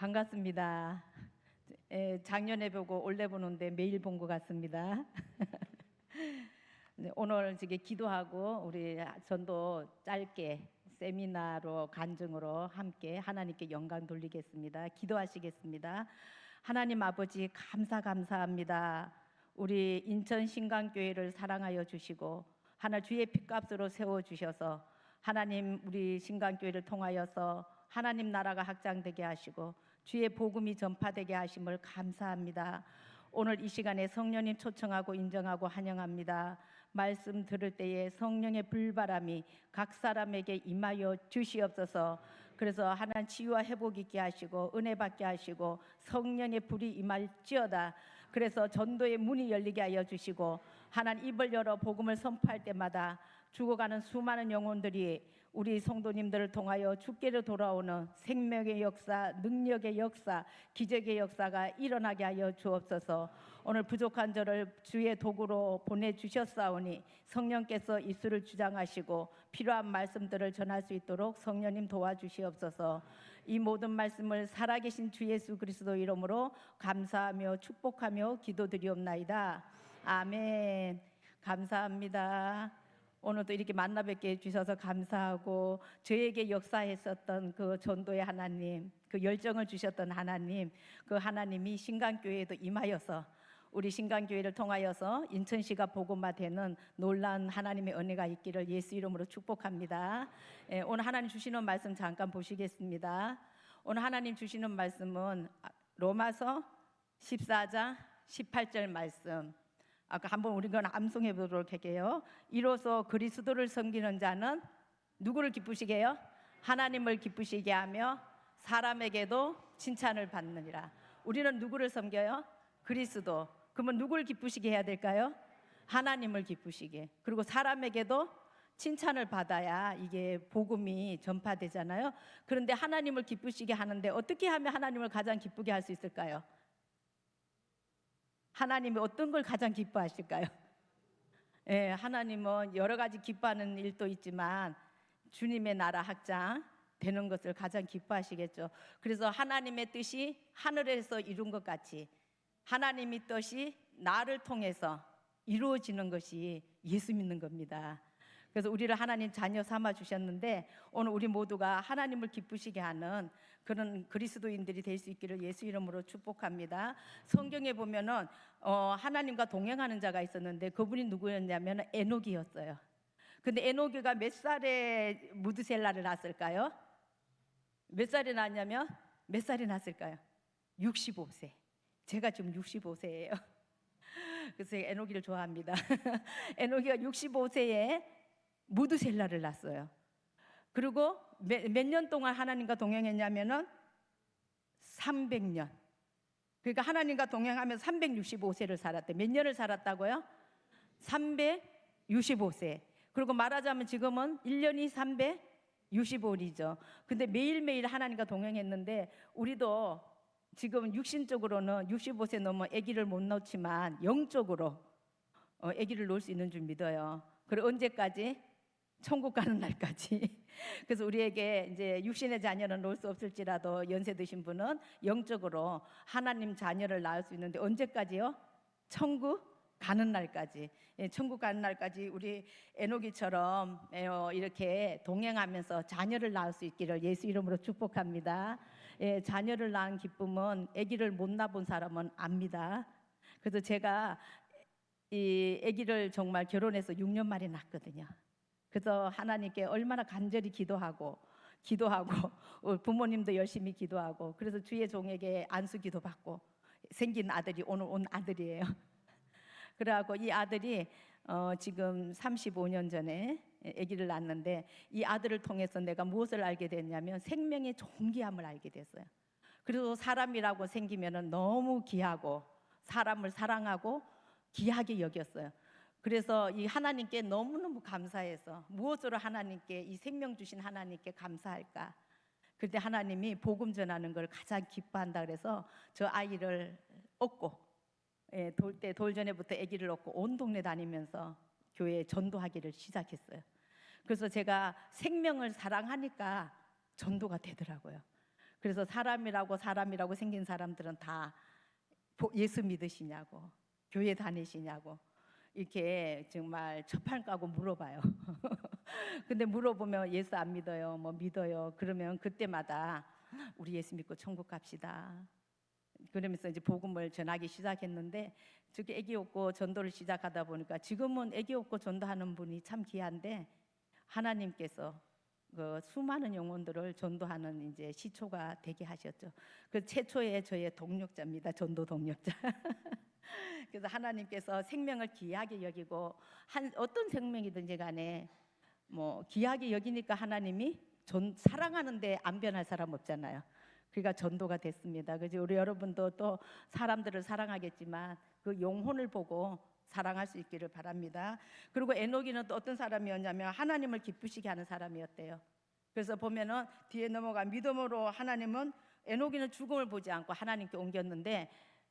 반갑습니다. 작년에 보고 올해 보는데 매일 본 것 같습니다. 네, 오늘 지금 기도하고 우리 전도 짧게 세미나로 간증으로 함께 하나님께 영광 돌리겠습니다. 기도하시겠습니다. 하나님 아버지 감사합니다. 우리 인천 신강교회를 사랑하여 주시고 하나 주의 핏값으로 세워 주셔서 하나님 우리 신강교회를 통하여서 하나님 나라가 확장되게 하시고 주의 복음이 전파되게 하심을 감사합니다. 오늘 이 시간에 성령님 초청하고 인정하고 환영합니다. 말씀 들을 때에 성령의 불바람이 각 사람에게 임하여 주시옵소서. 그래서 하나님 치유와 회복 있게 하시고 은혜 받게 하시고 성령의 불이 임할지어다. 그래서 전도의 문이 열리게 하여 주시고 하나님 입을 열어 복음을 선포할 때마다 죽어가는 수많은 영혼들이 우리 성도님들을 통하여 주께로 돌아오는 생명의 역사, 능력의 역사, 기적의 역사가 일어나게 하여 주옵소서. 오늘 부족한 저를 주의 도구로 보내주셨사오니 성령께서 입술을 주장하시고 필요한 말씀들을 전할 수 있도록 성령님 도와주시옵소서. 이 모든 말씀을 살아계신 주 예수 그리스도 이름으로 감사하며 축복하며 기도드리옵나이다. 아멘. 감사합니다. 오늘도 이렇게 만나 뵙게 해주셔서 감사하고 저에게 역사했었던 그 전도의 하나님, 그 열정을 주셨던 하나님, 그 하나님이 신강교회에도 임하여서 우리 신강교회를 통하여서 인천시가 복음화되는 놀라운 하나님의 은혜가 있기를 예수 이름으로 축복합니다. 오늘 하나님 주시는 말씀 잠깐 보시겠습니다. 오늘 하나님 주시는 말씀은 로마서 14장 18절 말씀. 아까 한번 우리가 암송해 보도록 할게요. 이로써 그리스도를 섬기는 자는 누구를 기쁘시게 해요? 하나님을 기쁘시게 하며 사람에게도 칭찬을 받느니라. 우리는 누구를 섬겨요? 그리스도. 그러면 누구를 기쁘시게 해야 될까요? 하나님을 기쁘시게. 그리고 사람에게도 칭찬을 받아야 이게 복음이 전파되잖아요. 그런데 하나님을 기쁘시게 하는데 어떻게 하면 하나님을 가장 기쁘게 할 수 있을까요? 하나님이 어떤 걸 가장 기뻐하실까요? 하나님은 여러 가지 기뻐하는 일도 있지만 주님의 나라 확장 되는 것을 가장 기뻐하시겠죠. 그래서 하나님의 뜻이 하늘에서 이룬 것 같이 하나님의 뜻이 나를 통해서 이루어지는 것이 예수 믿는 겁니다. 그래서 우리를 하나님 자녀 삼아 주셨는데 오늘 우리 모두가 하나님을 기쁘시게 하는 그런 그리스도인들이 될 수 있기를 예수 이름으로 축복합니다. 성경에 보면은 하나님과 동행하는 자가 있었는데 그분이 누구였냐면 에녹이었어요. 근데 에녹이가 몇 살에 무드셀라를 낳았을까요? 몇 살에 낳았냐면 몇 살에 낳았을까요? 65세. 제가 지금 65세예요. 그래서 에녹이를 좋아합니다. 에녹이가 65세에 무드셀라를 낳았어요. 그리고 몇 년 동안 하나님과 동행했냐면은 300년. 그러니까 하나님과 동행하면서 365세를 살았대. 몇 년을 살았다고요? 365세. 그리고 말하자면 지금은 1년이 365일이죠. 근데 매일매일 하나님과 동행했는데 우리도 지금 육신적으로는 65세 넘어 아기를 못 낳지만 영적으로 아기를 놓을 수 있는 줄 믿어요. 그리고 언제까지? 천국 가는 날까지. 그래서 우리에게 이제 육신의 자녀는 놓을 수 없을지라도 연세 드신 분은 영적으로 하나님 자녀를 낳을 수 있는데 언제까지요? 천국 가는 날까지. 천국 가는 날까지 우리 에녹이처럼 이렇게 동행하면서 자녀를 낳을 수 있기를 예수 이름으로 축복합니다. 자녀를 낳은 기쁨은 아기를 못 낳은 사람은 압니다. 그래서 제가 이 아기를 정말 결혼해서 6년 만에 낳았거든요. 그래서 하나님께 얼마나 간절히 기도하고 부모님도 열심히 기도하고 그래서 주의 종에게 안수 기도 받고 생긴 아들이 오늘 온 아들이에요. 그래갖고 이 아들이 지금 35년 전에 아기를 낳았는데 이 아들을 통해서 내가 무엇을 알게 됐냐면 생명의 존귀함을 알게 됐어요. 그래서 사람이라고 생기면은 너무 귀하고 사람을 사랑하고 귀하게 여겼어요. 그래서 이 하나님께 너무너무 감사해서 무엇으로 하나님께 이 생명 주신 하나님께 감사할까? 그때 하나님이 복음 전하는 걸 가장 기뻐한다 그래서 저 아이를 얻고 돌전에부터 아기를 얻고 온 동네 다니면서 교회에 전도하기를 시작했어요. 그래서 제가 생명을 사랑하니까 전도가 되더라고요. 그래서 사람이라고 생긴 사람들은 다 예수 믿으시냐고, 교회 다니시냐고 이렇게 정말 첫판 까고 물어봐요. 근데 물어보면 예수 안 믿어요, 뭐 믿어요. 그러면 그때마다 우리 예수 믿고 천국 갑시다. 그러면서 이제 복음을 전하기 시작했는데, 저게 애기 없고 전도를 시작하다 보니까 지금은 애기 없고 전도하는 분이 참 귀한데, 하나님께서 그 수많은 영혼들을 전도하는 이제 시초가 되게 하셨죠. 그 최초의 저의 동력자입니다. 전도 동력자. 그래서 하나님께서 생명을 귀하게 여기고, 어떤 생명이든지 간에 뭐 귀하게 여기니까 하나님이 사랑하는데 안 변할 사람 없잖아요. 그러니까 전도가 됐습니다. 그래서 우리 여러분도 또 사람들을 사랑하겠지만 그 영혼을 보고 사랑할 수 있기를 바랍니다. 그리고 에녹이는 또 어떤 사람이었냐면 하나님을 기쁘시게 하는 사람이었대요. 그래서 보면은 뒤에 넘어가 믿음으로 하나님은, 에녹이는 죽음을 보지 않고 하나님께 옮겼는데,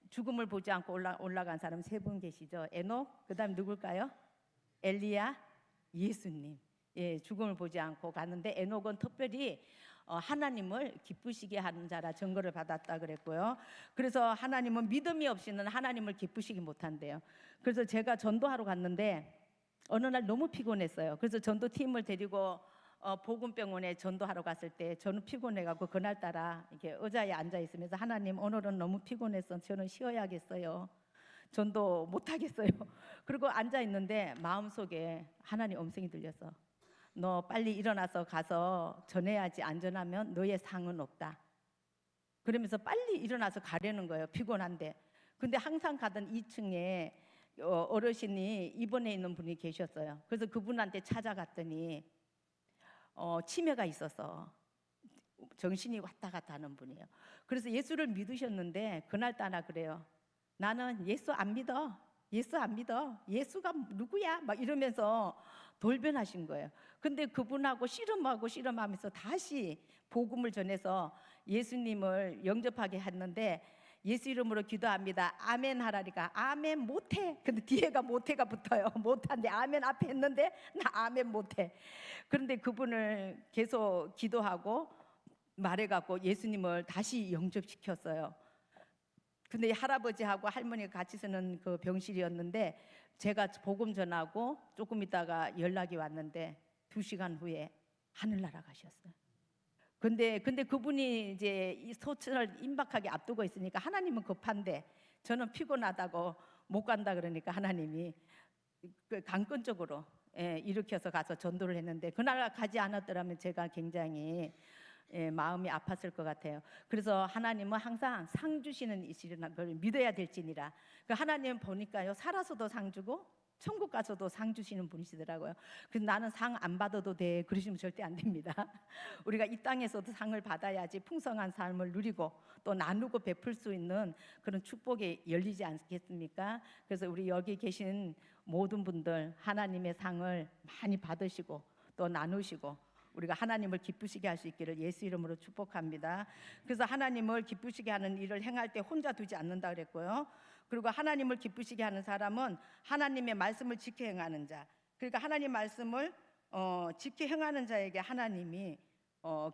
죽음을 보지 않고 올라간 사람 3분 계시죠. 에녹, 그다음 누굴까요? 엘리야, 예수님. 예, 죽음을 보지 않고 갔는데, 에녹은 특별히 하나님을 기쁘시게 하는 자라 증거를 받았다 그랬고요. 그래서 하나님은 믿음이 없이는 하나님을 기쁘시게 못한대요. 그래서 제가 전도하러 갔는데 어느 날 너무 피곤했어요. 그래서 전도팀을 데리고 보건병원에 전도하러 갔을 때 저는 피곤해가지고 그날따라 이렇게 의자에 앉아 있으면서, 하나님 오늘은 너무 피곤해서 저는 쉬어야겠어요. 전도 못하겠어요. 그리고 앉아 있는데 마음속에 하나님 음성이 들려서, 너 빨리 일어나서 가서 전해야지, 안전하면 너의 상은 없다. 그러면서 빨리 일어나서 가려는 거예요. 피곤한데. 근데 항상 가던 2층에 어르신이 입원해 있는 분이 계셨어요. 그래서 그분한테 찾아갔더니 치매가 있어서 정신이 왔다 갔다 하는 분이에요. 그래서 예수를 믿으셨는데 그날따라 그래요. 나는 예수 안 믿어. 예수 안 믿어. 예수가 누구야? 막 이러면서 돌변하신 거예요. 근데 그분하고 씨름하면서 다시 복음을 전해서 예수님을 영접하게 했는데, 예수 이름으로 기도합니다. 아멘 하라니까 아멘 못해. 근데 뒤에가 못해가 붙어요. 못한데 아멘 앞에 했는데 나 아멘 못해. 그런데 그분을 계속 기도하고 말해갖고 예수님을 다시 영접시켰어요. 근데 할아버지하고 할머니가 같이 쓰는 그 병실이었는데, 제가 복음 전하고 조금 있다가 연락이 왔는데 2시간 후에 하늘나라 가셨어요. 근데 그분이 이제 이 소천을 임박하게 앞두고 있으니까, 하나님은 급한데 저는 피곤하다고 못 간다 그러니까 하나님이 그 강권적으로 일으켜서 가서 전도를 했는데, 그날 가지 않았더라면 제가 굉장히 마음이 아팠을 것 같아요. 그래서 하나님은 항상 상 주시는 이시라는 걸 믿어야 될지니라. 그 하나님 보니까요, 살아서도 상 주고 천국 가서도 상 주시는 분이시더라고요. 그래서 나는 상 안 받아도 돼 그러시면 절대 안 됩니다. 우리가 이 땅에서도 상을 받아야지 풍성한 삶을 누리고 또 나누고 베풀 수 있는 그런 축복이 열리지 않겠습니까? 그래서 우리 여기 계신 모든 분들 하나님의 상을 많이 받으시고 또 나누시고 우리가 하나님을 기쁘시게 할 수 있기를 예수 이름으로 축복합니다. 그래서 하나님을 기쁘시게 하는 일을 행할 때 혼자 두지 않는다 그랬고요. 그리고 하나님을 기쁘시게 하는 사람은 하나님의 말씀을 지켜 행하는 자. 그러니까 하나님 말씀을 지켜 행하는 자에게 하나님이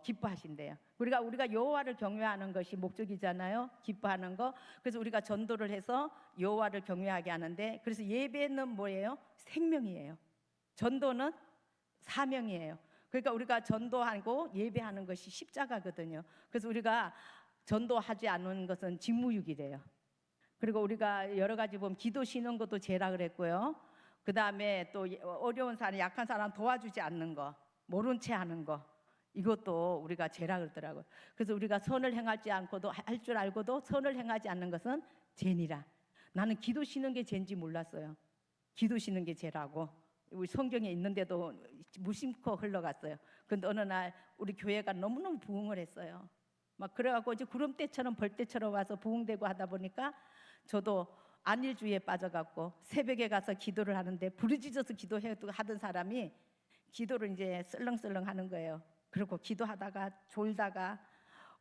기뻐하신대요. 우리가 여호와를 경외하는 것이 목적이잖아요. 기뻐하는 거. 그래서 우리가 전도를 해서 여호와를 경외하게 하는데, 그래서 예배는 뭐예요? 생명이에요. 전도는 사명이에요. 그러니까 우리가 전도하고 예배하는 것이 십자가거든요. 그래서 우리가 전도하지 않는 것은 직무유기래요. 그리고 우리가 여러 가지 보면 기도 쉬는 것도 죄라 그랬고요. 그 다음에 또 어려운 사람, 약한 사람 도와주지 않는 거, 모른 채 하는 거, 이것도 우리가 죄라 그러더라고요. 그래서 우리가 선을 행하지 않고도 할 줄 알고도 선을 행하지 않는 것은 죄니라. 나는 기도 쉬는 게 죄인지 몰랐어요. 기도 쉬는 게 죄라고 우리 성경에 있는데도 무심코 흘러갔어요. 근데 어느 날 우리 교회가 너무너무 부흥을 했어요. 막 그래갖고 이제 구름대처럼 벌떼처럼 와서 부흥되고 하다 보니까 저도 안일주의에 빠져갖고 새벽에 가서 기도를 하는데, 부르짖어서 기도하던 사람이 기도를 이제 쓸렁쓸렁 하는 거예요. 그리고 기도하다가 졸다가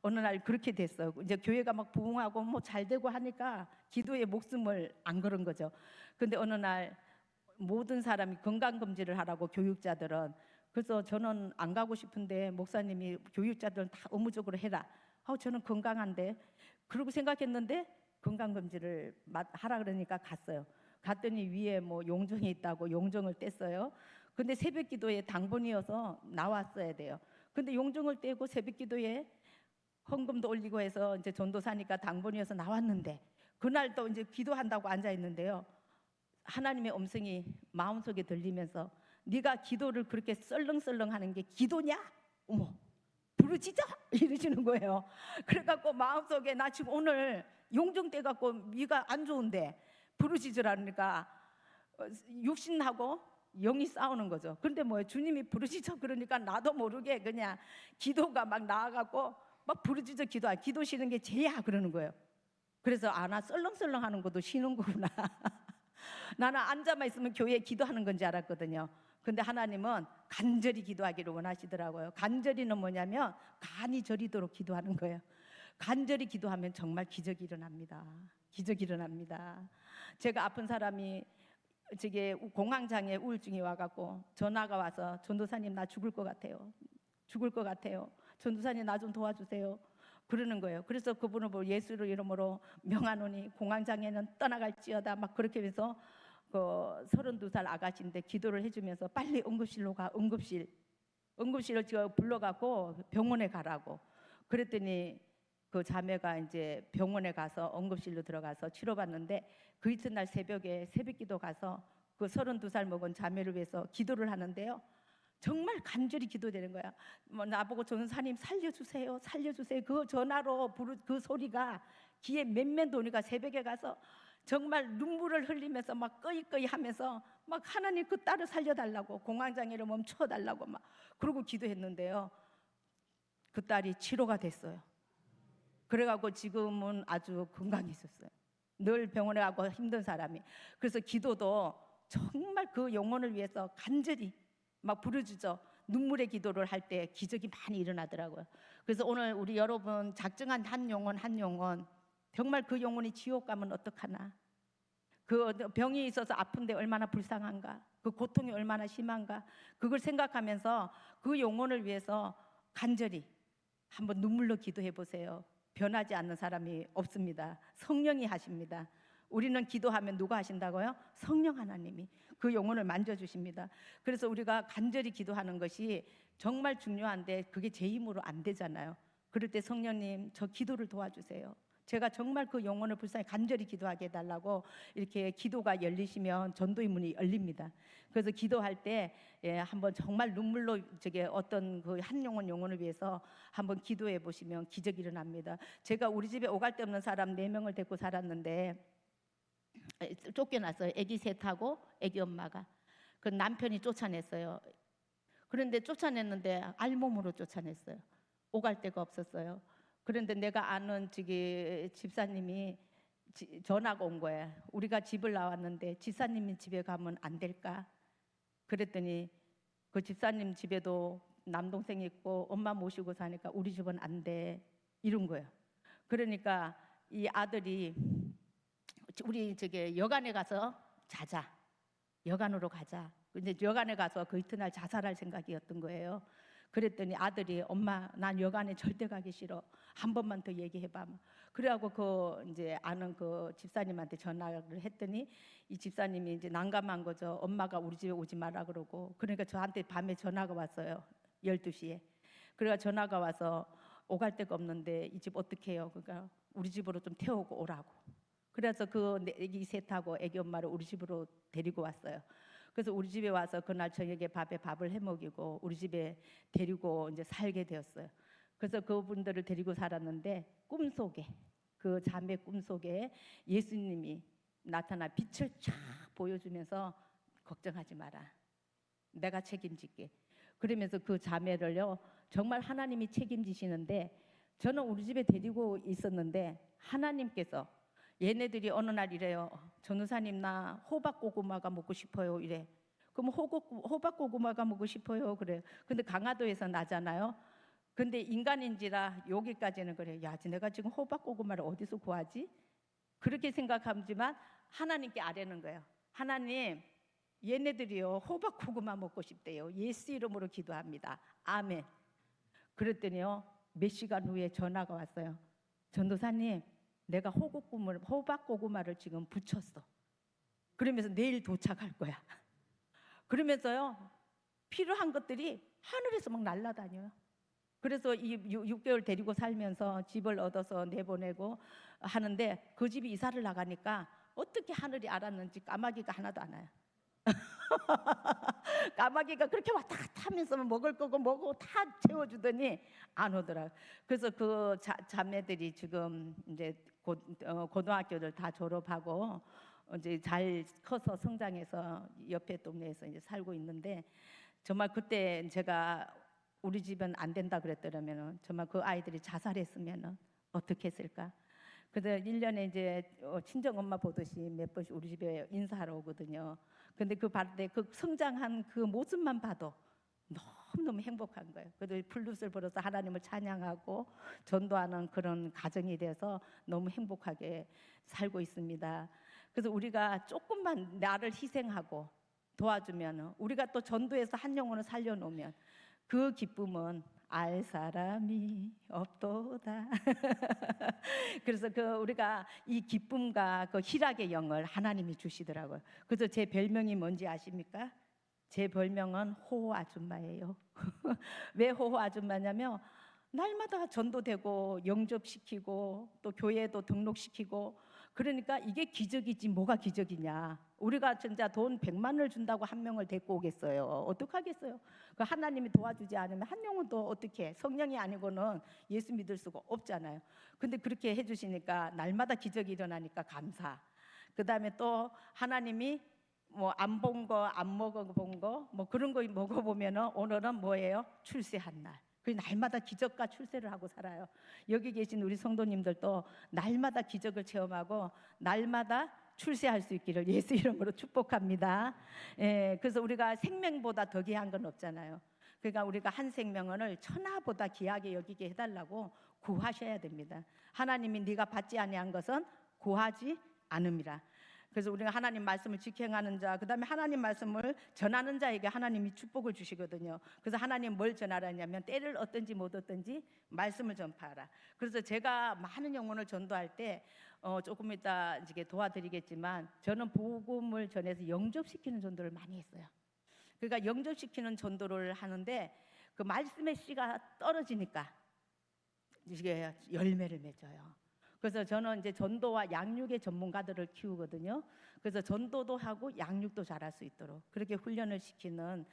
어느 날 그렇게 됐어요. 이제 교회가 막 부흥하고 뭐 잘 되고 하니까 기도에 목숨을 안 걸은 거죠. 근데 어느 날 모든 사람이 건강검진을 하라고, 교육자들은. 그래서 저는 안 가고 싶은데 목사님이 교육자들은 다 의무적으로 해라. 저는 건강한데. 그러고 생각했는데 건강검진을 하라 그러니까 갔어요. 갔더니 위에 뭐 용종이 있다고 용종을 뗐어요. 근데 새벽 기도에 당번이어서 나왔어야 돼요. 근데 용종을 떼고 새벽 기도에 헌금도 올리고 해서 이제 전도사니까 당번이어서 나왔는데, 그날 또 이제 기도한다고 앉아 있는데요. 하나님의 음성이 마음속에 들리면서 네가 기도를 그렇게 썰렁썰렁 하는 게 기도냐? 어머, 부르짖어? 이러시는 거예요. 그래갖고 마음속에 나 지금 오늘 용종 떼갖고 위가 안 좋은데 부르짖으라니까 육신하고 영이 싸우는 거죠. 그런데 뭐예요? 주님이 부르짖어 그러니까 나도 모르게 그냥 기도가 막 나와갖고 막 부르짖어 기도 쉬는 게 죄야 그러는 거예요. 그래서 나 썰렁썰렁 하는 것도 쉬는 거구나. 나는 앉아만 있으면 교회에 기도하는 건지 알았거든요. 근데 하나님은 간절히 기도하기를 원하시더라고요. 간절히는 뭐냐면 간이 저리도록 기도하는 거예요. 간절히 기도하면 정말 기적이 일어납니다. 기적이 일어납니다. 제가 아픈 사람이 저게 공황장애 우울증이 와갖고 전화가 와서 전도사님 나 죽을 것 같아요. 죽을 것 같아요. 전도사님 나 좀 도와주세요. 그러는 거예요. 그래서 그분을 보고 예수의 이름으로 명하노니 공황장애는 떠나갈지어다 막 그렇게 해서 그 32살 아가씨인데 기도를 해주면서 빨리 응급실로 가. 응급실을 제가 불러갖고 병원에 가라고. 그랬더니 그 자매가 이제 병원에 가서 응급실로 들어가서 치료받는데 그 이튿날 새벽에 새벽기도 가서 그 32살 먹은 자매를 위해서 기도를 하는데요. 정말 간절히 기도되는 거야. 뭐 나보고 전사님 살려주세요, 살려주세요. 그 전화로 그 소리가 귀에 맴맴 도니까 새벽에 가서 정말 눈물을 흘리면서 막 꺼이꺼이 하면서 막 하나님 그 딸을 살려달라고, 공황장애를 멈춰달라고 막 그러고 기도했는데요. 그 딸이 치료가 됐어요. 그래갖고 지금은 아주 건강해졌어요. 늘 병원에 가고 힘든 사람이. 그래서 기도도 정말 그 영혼을 위해서 간절히 막 부르짖어 눈물의 기도를 할 때 기적이 많이 일어나더라고요. 그래서 오늘 우리 여러분 작정한 한 영혼 정말 그 영혼이 지옥 가면 어떡하나, 그 병이 있어서 아픈데 얼마나 불쌍한가, 그 고통이 얼마나 심한가, 그걸 생각하면서 그 영혼을 위해서 간절히 한번 눈물로 기도해 보세요. 변하지 않는 사람이 없습니다. 성령이 하십니다. 우리는 기도하면 누가 하신다고요? 성령 하나님이 그 영혼을 만져주십니다. 그래서 우리가 간절히 기도하는 것이 정말 중요한데 그게 제 힘으로 안 되잖아요. 그럴 때 성령님 저 기도를 도와주세요. 제가 정말 그 영혼을 불쌍히 간절히 기도하게 해달라고 이렇게 기도가 열리시면 전도의 문이 열립니다. 그래서 기도할 때 한번 정말 눈물로 저게 어떤 그 한 영혼을 위해서 한번 기도해 보시면 기적이 일어납니다. 제가 우리 집에 오갈 데 없는 사람 4명을 데리고 살았는데 쫓겨났어요. 아기 셋하고 아기 엄마가. 그 남편이 쫓아냈어요. 그런데 쫓아냈는데 알몸으로 쫓아냈어요. 오갈 데가 없었어요. 그런데 내가 아는 집사님이 전화가 온 거예요. 우리가 집을 나왔는데 집사님 집에 가면 안 될까? 그랬더니 그 집사님 집에도 남동생이 있고 엄마 모시고 사니까 우리 집은 안 돼. 이런 거예요. 그러니까 이 아들이 우리 여관에 가서 자자. 여관으로 가자. 근데 여관에 가서 그 이튿날 자살할 생각이었던 거예요. 그랬더니 아들이 엄마 난 여관에 절대 가기 싫어. 한 번만 더 얘기해봐. 그래갖고 그 이제 아는 그 집사님한테 전화를 했더니 이 집사님이 이제 난감한 거죠. 엄마가 우리 집에 오지 마라 그러고. 그러니까 저한테 밤에 전화가 왔어요. 12시에. 그래가 전화가 와서 오갈 데가 없는데 이 집 어떻게 해요? 그러니까 우리 집으로 좀 태우고 오라고. 그래서 그 애기 셋하고 애기 엄마를 우리 집으로 데리고 왔어요. 그래서 우리 집에 와서 그날 저녁에 밥을 해 먹이고 우리 집에 데리고 이제 살게 되었어요. 그래서 그분들을 데리고 살았는데 꿈속에 그 자매 꿈속에 예수님이 나타나 빛을 쫙 보여주면서 걱정하지 마라. 내가 책임질게. 그러면서 그 자매를요 정말 하나님이 책임지시는데 저는 우리 집에 데리고 있었는데 하나님께서 얘네들이 어느 날 이래요. 전우사님 나 호박고구마가 먹고 싶어요 이래. 그럼 호박고구마가 먹고 싶어요 그래. 근데 강화도에서 나잖아요. 근데 인간인지라 여기까지는 그래. 야 내가 지금 호박고구마를 어디서 구하지? 그렇게 생각하지만 하나님께 아뢰는 거예요. 하나님 얘네들이요 호박고구마 먹고 싶대요. 예수 이름으로 기도합니다. 아멘. 그랬더니요 몇 시간 후에 전화가 왔어요. 전도사님, 내가 호박고구마를 지금 부쳤어. 그러면서 내일 도착할 거야. 그러면서요, 필요한 것들이 하늘에서 막 날아다녀요. 그래서 이 6개월 데리고 살면서 집을 얻어서 내보내고 하는데, 그 집이 이사를 나가니까 어떻게 하늘이 알았는지 까마귀가 하나도 안 와요. 까마귀가 그렇게 왔다 갔다 하면서 먹을 거고 뭐고 다 채워주더니 안 오더라. 그래서 그 자매들이 지금 이제 고등학교를 다 졸업하고 이제 잘 커서 성장해서 옆에 동네에서 이제 살고 있는데, 정말 그때 제가 우리 집은 안 된다 그랬더라면 정말 그 아이들이 자살했으면 어떻게 했을까? 그래서 1년에 이제 친정 엄마 보듯이 몇 번씩 우리 집에 인사하러 오거든요. 근데 그 성장한 그 모습만 봐도 너무너무 행복한 거예요. 그래서 플룻을 불어서 하나님을 찬양하고 전도하는 그런 가정이 돼서 너무 행복하게 살고 있습니다. 그래서 우리가 조금만 나를 희생하고 도와주면, 우리가 또 전도해서 한 영혼을 살려놓으면 그 기쁨은 알 사람이 없도다. 그래서 우리가 이 기쁨과 그 희락의 영을 하나님이 주시더라고요. 그래서 제 별명이 뭔지 아십니까? 제 별명은 호호 아줌마예요. 왜 호호 아줌마냐면 날마다 전도되고 영접시키고 또 교회도 등록시키고, 그러니까 이게 기적이지 뭐가 기적이냐. 우리가 진짜 돈 100만을 준다고 한 명을 데리고 오겠어요? 어떡하겠어요? 그 하나님이 도와주지 않으면 한 영혼도 어떻게, 성령이 아니고는 예수 믿을 수가 없잖아요. 근데 그렇게 해주시니까 날마다 기적이 일어나니까 감사. 그 다음에 또 하나님이 뭐 안 본 거, 안 먹어본 거, 뭐 그런 거 먹어보면은 오늘은 뭐예요? 출세한 날. 그 날마다 기적과 출세를 하고 살아요. 여기 계신 우리 성도님들도 날마다 기적을 체험하고 날마다 출세할 수 있기를 예수 이름으로 축복합니다. 그래서 우리가 생명보다 더 귀한 건 없잖아요. 그러니까 우리가 한 생명을 천하보다 귀하게 여기게 해달라고 구하셔야 됩니다. 하나님이 네가 받지 아니한 것은 구하지 않음이라. 그래서 우리가 하나님 말씀을 지켜가는 자, 그 다음에 하나님 말씀을 전하는 자에게 하나님이 축복을 주시거든요. 그래서 하나님 뭘 전하라냐면 때를 얻든지 못 얻든지 말씀을 전파하라. 그래서 제가 많은 영혼을 전도할 때 조금 이따 이제 도와드리겠지만, 저는 복음을 전해서 영접시키는 전도를 많이 했어요. 그러니까 영접시키는 전도를 하는데 그 말씀의 씨가 떨어지니까 이게 열매를 맺어요. 그래서 저는 이제 전도와 양육의 전문가들을 키우거든요. 그래서 전도도 하고 양육도 잘할 수 있도록 그렇게 훈련을 시키는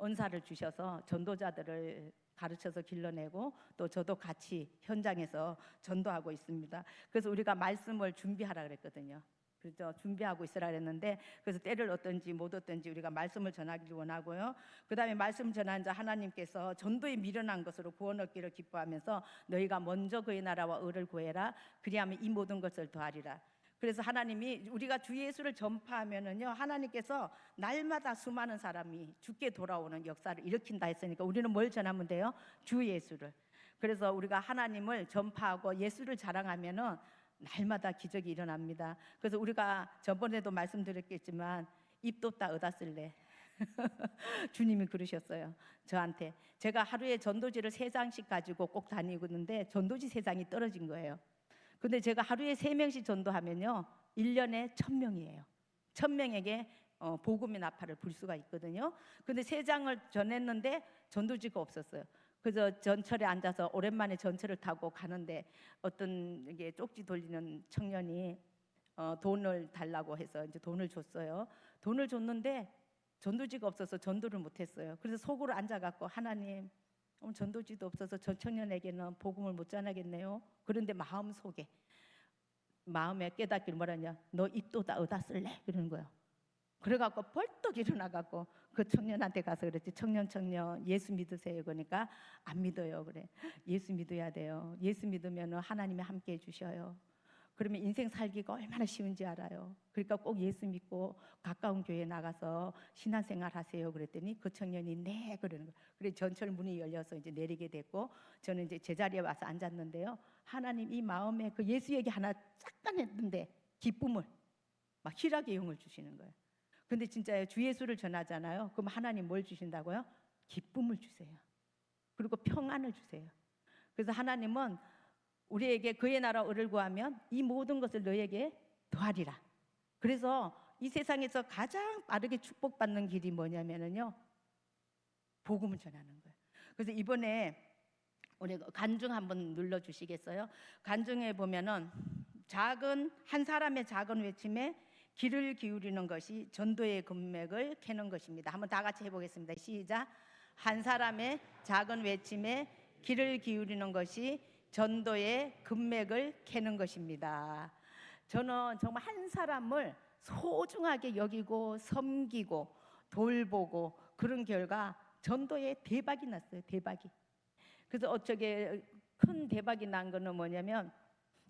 은사를 주셔서 전도자들을 가르쳐서 길러내고, 또 저도 같이 현장에서 전도하고 있습니다. 그래서 우리가 말씀을 준비하라 그랬거든요. 그래서 준비하고 있으라 그랬는데, 그래서 때를 얻든지 못 얻든지 우리가 말씀을 전하기를 원하고요. 그 다음에 말씀 전하는 자 하나님께서 전도에 미련한 것으로 구원 얻기를 기뻐하면서 너희가 먼저 그의 나라와 의를 구해라. 그리하면 이 모든 것을 더하리라. 그래서 하나님이 우리가 주 예수를 전파하면은요, 하나님께서 날마다 수많은 사람이 죽게 돌아오는 역사를 일으킨다 했으니까 우리는 뭘 전하면 돼요? 주 예수를. 그래서 우리가 하나님을 전파하고 예수를 자랑하면은 날마다 기적이 일어납니다. 그래서 우리가 저번에도 말씀드렸겠지만 입 뒀다 얻어 쓸래. 주님이 그러셨어요. 저한테. 제가 하루에 전도지를 3장씩 가지고 꼭 다니고 있는데 전도지 3장이 떨어진 거예요. 근데 제가 하루에 3명씩 전도하면요 1년에 1000명이에요 1000명에게 복음의 나팔을 불 수가 있거든요. 근데 3장을 전했는데 전도지가 없었어요. 그래서 전철에 앉아서 오랜만에 전철을 타고 가는데 어떤 이게 쪽지 돌리는 청년이 돈을 달라고 해서 이제 돈을 줬어요. 돈을 줬는데 전도지가 없어서 전도를 못했어요. 그래서 속으로 앉아갖고 하나님, 전도지도 없어서 저 청년에게는 복음을 못 전하겠네요. 그런데 마음에 깨닫기를 뭐라냐, 너 입도 다 얻어 쓸래? 그러는 거예요. 그래갖고 벌떡 일어나갖고 그 청년한테 가서 그랬지. 청년 예수 믿으세요? 그러니까 안 믿어요. 그래. 예수 믿어야 돼요. 예수 믿으면 하나님이 함께 해주셔요. 그러면 인생 살기가 얼마나 쉬운지 알아요. 그러니까 꼭 예수 믿고 가까운 교회에 나가서 신앙생활 하세요. 그랬더니 그 청년이 네 그러는 거예요. 그래 전철 문이 열려서 이제 내리게 됐고, 저는 이제 제자리에 와서 앉았는데요. 하나님 이 마음에 그 예수 얘기 하나 잠깐 했는데 기쁨을 막 희락의 영을 주시는 거예요. 근데 진짜 주 예수를 전하잖아요. 그럼 하나님 뭘 주신다고요? 기쁨을 주세요. 그리고 평안을 주세요. 그래서 하나님은 우리에게 그의 나라 의를 구하면 이 모든 것을 너에게 더하리라. 그래서 이 세상에서 가장 빠르게 축복받는 길이 뭐냐면요, 복음을 전하는 거예요. 그래서 이번에 우리 간증 한번 눌러주시겠어요? 간증에 보면은 한 사람의 작은 외침에 귀를 기울이는 것이 전도의 금맥을 캐는 것입니다. 한번 다 같이 해보겠습니다. 시작. 한 사람의 작은 외침에 귀를 기울이는 것이 전도의 금맥을 캐는 것입니다. 저는 정말 한 사람을 소중하게 여기고 섬기고 돌보고 그런 결과 전도에 대박이 났어요. 대박이. 그래서 어쩌게 큰 대박이 난 거는 뭐냐면,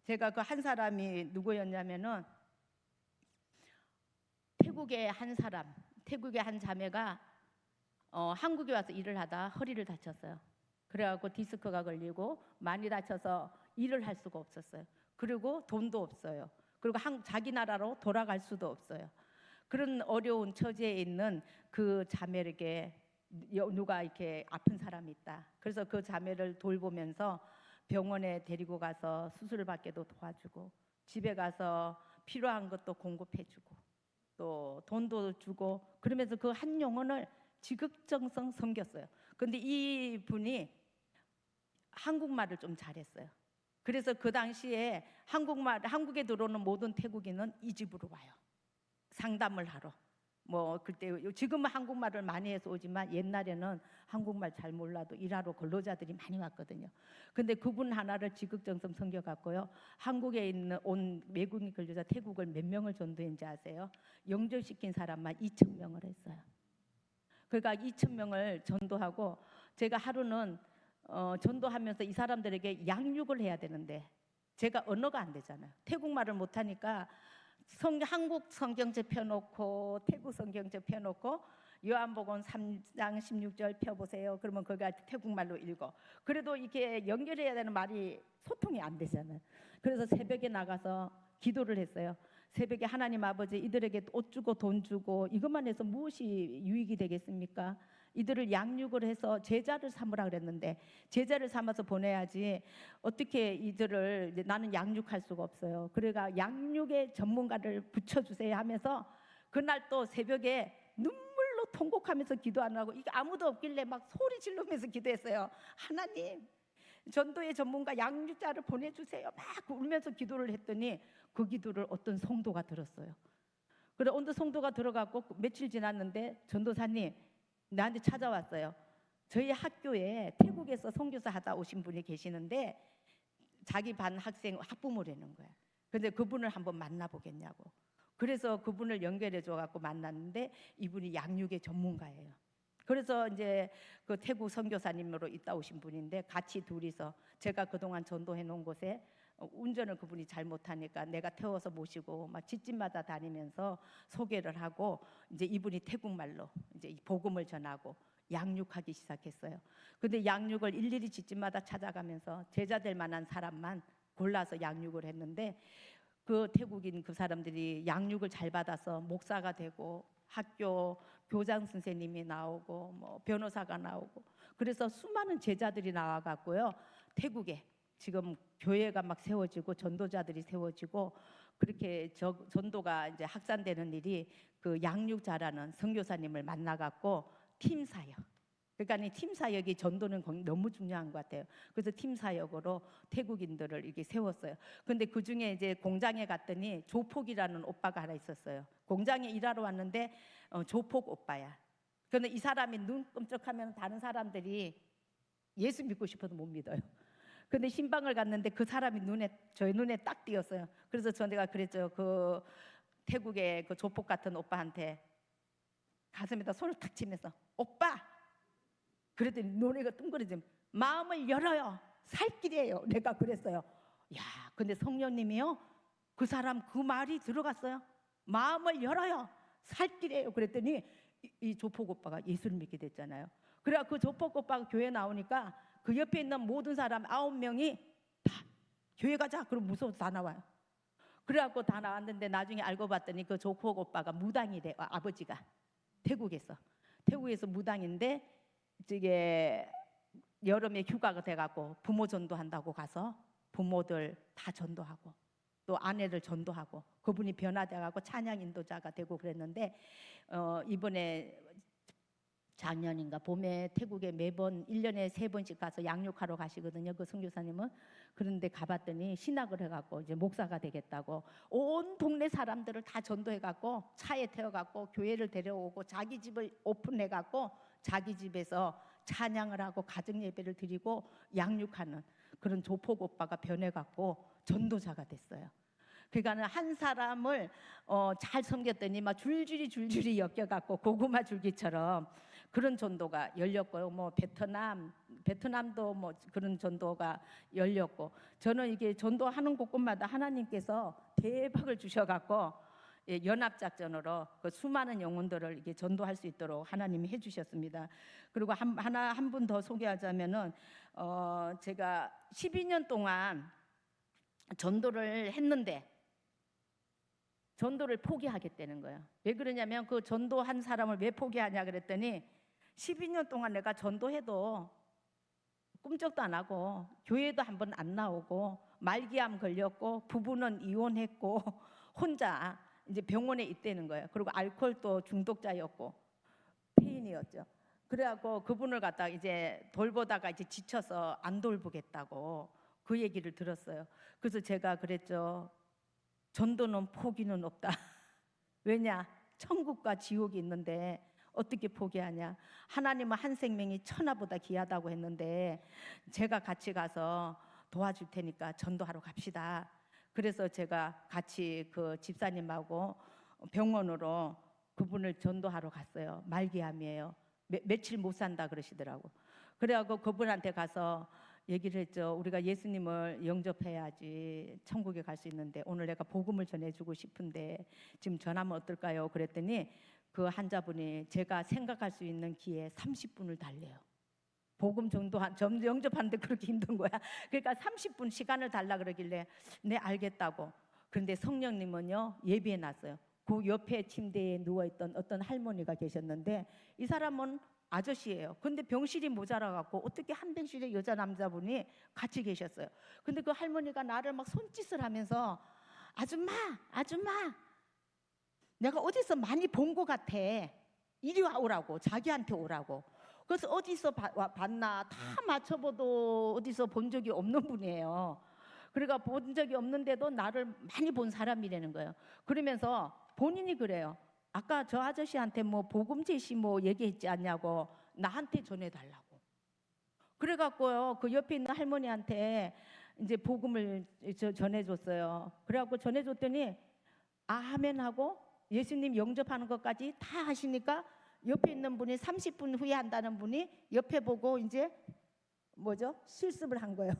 제가 그 한 사람이 누구였냐면은 태국의 한 자매가 한국에 와서 일을 하다 허리를 다쳤어요. 그래갖고 디스크가 걸리고 많이 다쳐서 일을 할 수가 없었어요. 그리고 돈도 없어요. 그리고 자기 나라로 돌아갈 수도 없어요. 그런 어려운 처지에 있는 그 자매에게 누가 이렇게 아픈 사람이 있다. 그래서 그 자매를 돌보면서 병원에 데리고 가서 수술을 받게도 도와주고, 집에 가서 필요한 것도 공급해주고, 또 돈도 주고, 그러면서 그 한 영혼을 지극정성 섬겼어요. 근데 이 분이 한국말을 좀 잘했어요. 그래서 그 당시에 한국에 들어오는 모든 태국인은 이 집으로 와요. 상담을 하러. 그때 지금은 한국말을 많이 해서 오지만 옛날에는 한국말 잘 몰라도 일하러 근로자들이 많이 왔거든요. 근데 그분 하나를 지극정성 섬겨갖고요, 한국에 있는 온 외국인 근로자 태국을 몇 명을 전도했는지 아세요? 영접시킨 사람만 2,000명을 했어요. 그러니까 2,000명을 전도하고, 제가 하루는 전도하면서 이 사람들에게 양육을 해야 되는데 제가 언어가 안 되잖아요. 태국말을 못하니까 한국 성경책 펴놓고 태국 성경책 펴놓고 요한복음 3장 16절 펴보세요. 그러면 거기가 태국말로 읽어. 그래도 이렇게 연결해야 되는 말이 소통이 안 되잖아요. 그래서 새벽에 나가서 기도를 했어요. 새벽에 하나님 아버지, 이들에게 옷 주고 돈 주고 이것만 해서 무엇이 유익이 되겠습니까? 이들을 양육을 해서 제자를 삼으라 그랬는데 제자를 삼아서 보내야지 어떻게 이들을 나는 양육할 수가 없어요. 그러니까 양육의 전문가를 붙여주세요 하면서 그날 또 새벽에 눈물로 통곡하면서 기도 안 하고, 이게 아무도 없길래 막 소리 지르면서 기도했어요. 하나님, 전도의 전문가 양육자를 보내주세요. 막 울면서 기도를 했더니 그 기도를 어떤 성도가 들었어요. 그래, 어느 성도가 들어갔고 며칠 지났는데 전도사님 나한테 찾아왔어요. 저희 학교에 태국에서 선교사 하다 오신 분이 계시는데 자기 반 학생 학부모라는 거야. 근데 그분을 한번 만나보겠냐고. 그래서 그분을 연결해 줘갖고 만났는데 이분이 양육의 전문가예요. 그래서 이제 그 태국 선교사님으로 있다 오신 분인데 같이 둘이서 제가 그동안 전도해 놓은 곳에 운전을 그분이 잘 못하니까 내가 태워서 모시고 막 집집마다 다니면서 소개를 하고, 이제 이분이 태국말로 이제 복음을 전하고 양육하기 시작했어요. 근데 양육을 일일이 집집마다 찾아가면서 제자 될 만한 사람만 골라서 양육을 했는데, 그 태국인 그 사람들이 양육을 잘 받아서 목사가 되고 학교 교장 선생님이 나오고 변호사가 나오고, 그래서 수많은 제자들이 나와갖고요, 태국에 지금 교회가 막 세워지고 전도자들이 세워지고, 그렇게 전도가 이제 확산되는 일이 그 양육 잘하는 선교사님을 만나갖고 팀 사역. 그러니까 이 팀 사역이 전도는 너무 중요한 것 같아요. 그래서 팀 사역으로 태국인들을 이렇게 세웠어요. 근데 그 중에 이제 공장에 갔더니 조폭이라는 오빠가 하나 있었어요. 공장에 일하러 왔는데 조폭 오빠야. 그런데 이 사람이 눈 끔찍하면 다른 사람들이 예수 믿고 싶어도 못 믿어요. 근데 신방을 갔는데 그 사람이 저의 눈에 딱 띄었어요. 그래서 내가 그랬죠. 그 태국의 그 조폭 같은 오빠한테 가슴에다 손을 탁 치면서 오빠! 그랬더니 노래가 뚱그러지면 마음을 열어요. 살 길이에요. 내가 그랬어요. 야, 근데 성령님이요, 그 사람 그 말이 들어갔어요. 마음을 열어요. 살 길이에요. 그랬더니 이 조폭 오빠가 예수를 믿게 됐잖아요. 그래야 그 조폭 오빠가 교회 나오니까 그 옆에 있는 모든 사람 9명이 다 교회 가자. 그럼 무서워서 다 나와요. 그래갖고 다 나왔는데 나중에 알고 봤더니 그 조폭 오빠가 무당이래. 아버지가 태국에서 무당인데, 이게 여름에 휴가가 돼갖고 부모 전도한다고 가서 부모들 다 전도하고 또 아내를 전도하고 그분이 변화돼갖고 찬양 인도자가 되고 그랬는데 이번에 작년인가 봄에 태국에 매번 1년에 3번씩 가서 양육하러 가시거든요. 그 선교사님은. 그런데 가봤더니 신학을 해갖고 이제 목사가 되겠다고 온 동네 사람들을 다 전도해갖고 차에 태워갖고 교회를 데려오고 자기 집을 오픈해갖고 자기 집에서 찬양을 하고 가정 예배를 드리고 양육하는 그런 조폭 오빠가 변해갖고 전도자가 됐어요. 그러니까 한 사람을 잘 섬겼더니 막 줄줄이 엮여갖고 고구마 줄기처럼 그런 전도가 열렸고요. 뭐 베트남도 뭐 그런 전도가 열렸고 저는 이게 전도하는 곳곳마다 하나님께서 대박을 주셔갖고 연합작전으로 그 수많은 영혼들을 이게 전도할 수 있도록 하나님이 해주셨습니다. 그리고 한 분 더 소개하자면은 제가 12년 동안 전도를 했는데 전도를 포기하겠다는 거예요. 왜 그러냐면 그 전도한 사람을 왜 포기하냐 그랬더니 12년 동안 내가 전도해도 꿈쩍도 안 하고 교회도 한 번 안 나오고 말기암 걸렸고 부부는 이혼했고 혼자 이제 병원에 있다는 거예요. 그리고 알코올도 중독자였고 폐인이었죠. 그래갖고 그분을 갖다가 이제 돌보다가 이제 지쳐서 안 돌보겠다고 그 얘기를 들었어요. 그래서 제가 그랬죠. 전도는 포기는 없다. 왜냐? 천국과 지옥이 있는데 어떻게 포기하냐? 하나님은 한 생명이 천하보다 귀하다고 했는데 제가 같이 가서 도와줄 테니까 전도하러 갑시다. 그래서 제가 같이 그 집사님하고 병원으로 그분을 전도하러 갔어요. 말기암이에요. 며칠 못 산다 그러시더라고. 그래갖고 그분한테 가서 얘기를 했죠. 우리가 예수님을 영접해야지 천국에 갈 수 있는데 오늘 내가 복음을 전해주고 싶은데 지금 전하면 어떨까요? 그랬더니 그 환자분이 제가 생각할 수 있는 기회에 30분을 달래요. 복음 영접하는데 그렇게 힘든 거야. 그러니까 30분 시간을 달라 그러길래 네 알겠다고. 그런데 성령님은요 예비해 놨어요. 그 옆에 침대에 누워있던 어떤 할머니가 계셨는데 이 사람은 아저씨예요. 근데 병실이 모자라갖고 어떻게 한 병실에 여자 남자분이 같이 계셨어요. 근데 그 할머니가 나를 막 손짓을 하면서 아줌마 내가 어디서 많이 본 것 같아. 이리 오라고 자기한테 오라고. 그래서 어디서 봤나 다 맞춰봐도 어디서 본 적이 없는 분이에요. 그러니까 본 적이 없는데도 나를 많이 본 사람이라는 거예요. 그러면서 본인이 그래요. 아까 저 아저씨한테 뭐 복음 제시 뭐 얘기했지 않냐고 나한테 전해달라고. 그래갖고요 그 옆에 있는 할머니한테 이제 복음을 전해줬어요. 그래갖고 전해줬더니 아멘 하고 예수님 영접하는 것까지 다 하시니까 옆에 있는 분이 30분 후에 한다는 분이 옆에 보고 이제 뭐죠? 실습을 한 거예요.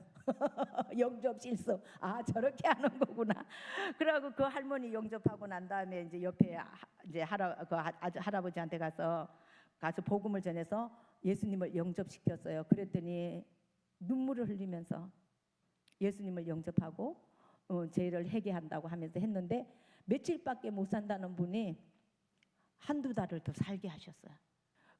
영접 실습. 아 저렇게 하는 거구나. 그러고 그 할머니 영접하고 난 다음에 이제 옆에 이제 할아버지한테 가서 복음을 전해서 예수님을 영접시켰어요. 그랬더니 눈물을 흘리면서 예수님을 영접하고 죄를 회개한다고 하면서 했는데 며칠밖에 못 산다는 분이 한두 달을 더 살게 하셨어요.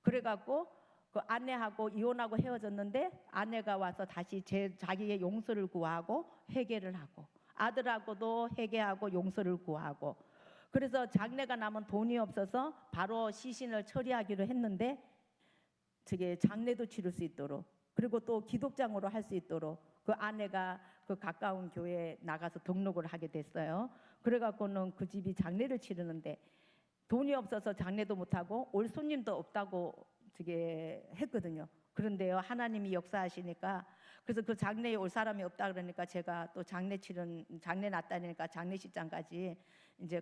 그래갖고 그 아내하고 이혼하고 헤어졌는데 아내가 와서 다시 자기의 용서를 구하고 회개를 하고 아들하고도 회개하고 용서를 구하고 그래서 장례가 나면 돈이 없어서 바로 시신을 처리하기로 했는데 저게 장례도 치를 수 있도록 그리고 또 기독장으로 할 수 있도록 그 아내가 그 가까운 교회에 나가서 등록을 하게 됐어요. 그래갖고는 그 집이 장례를 치르는데 돈이 없어서 장례도 못하고 올 손님도 없다고 저게 했거든요. 그런데요 하나님이 역사하시니까 그래서 그 장례에 올 사람이 없다 그러니까 제가 또 장례 났다니까 장례식장까지 이제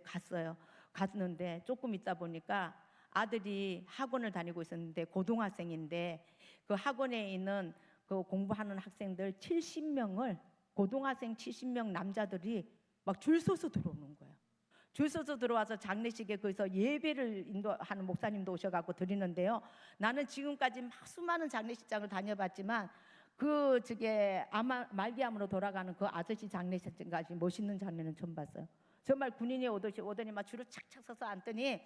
갔는데 조금 있다 보니까 아들이 학원을 다니고 있었는데 고등학생인데 그 학원에 있는 그 공부하는 학생들 70명을 고등학생 70명 남자들이 막 줄 서서 들어오는 거예요. 줄 서서 들어와서 장례식에 거기서 예배를 인도하는 목사님도 오셔갖고 드리는데요. 나는 지금까지 막 수많은 장례식장을 다녀봤지만 그 저게 말기암으로 돌아가는 그 아저씨 장례식장까지 멋있는 장례는 처음 봤어요. 정말 군인이 오더니 막 줄을 착착 서서 앉더니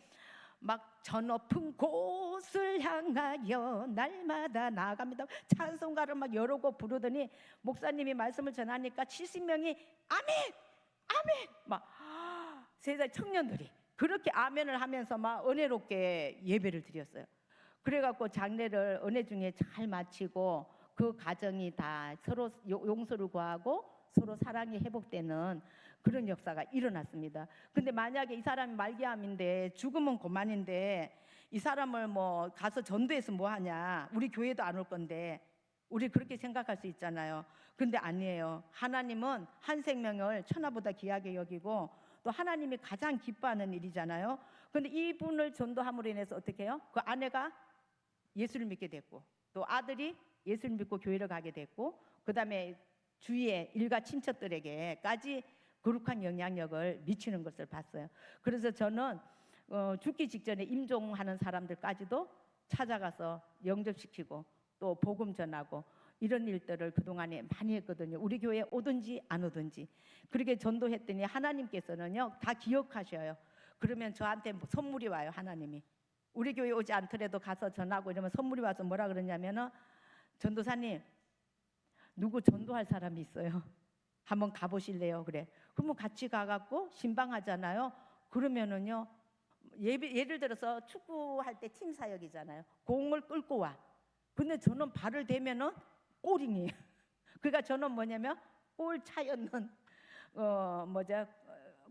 막 저 높은 곳을 향하여 날마다 나아갑니다. 찬송가를 막 여러 곡 부르더니 목사님이 말씀을 전하니까 70명이 아멘 아멘 막 세상 청년들이 그렇게 아멘을 하면서 막 은혜롭게 예배를 드렸어요. 그래갖고 장례를 은혜 중에 잘 마치고 그 가정이 다 서로 용서를 구하고 서로 사랑이 회복되는 그런 역사가 일어났습니다. 근데 만약에 이 사람이 말기암인데 죽으면 그만인데 이 사람을 뭐 가서 전도해서 뭐 하냐, 우리 교회도 안 올 건데, 우리 그렇게 생각할 수 있잖아요. 근데 아니에요. 하나님은 한 생명을 천하보다 귀하게 여기고 또 하나님이 가장 기뻐하는 일이잖아요. 근데 이분을 전도함으로 인해서 어떻게 해요? 그 아내가 예수를 믿게 됐고 또 아들이 예수를 믿고 교회를 가게 됐고 그 다음에 주위의 일가 친척들에게까지 거룩한 영향력을 미치는 것을 봤어요. 그래서 저는 죽기 직전에 임종하는 사람들까지도 찾아가서 영접시키고 또 복음 전하고 이런 일들을 그동안에 많이 했거든요. 우리 교회에 오든지 안 오든지 그렇게 전도했더니 하나님께서는요 다 기억하셔요. 그러면 저한테 선물이 와요. 하나님이 우리 교회 오지 않더라도 가서 전하고 이러면 선물이 와서 뭐라 그러냐면은 전도사님 누구 전도할 사람이 있어요. 한번 가보실래요? 그래. 그러면 같이 가갖고 신방하잖아요. 그러면은요 예를 들어서 축구할 때 팀 사역이잖아요. 공을 끌고 와. 근데 저는 발을 대면은 골이에요. 그러니까 저는 뭐냐면 골 차였는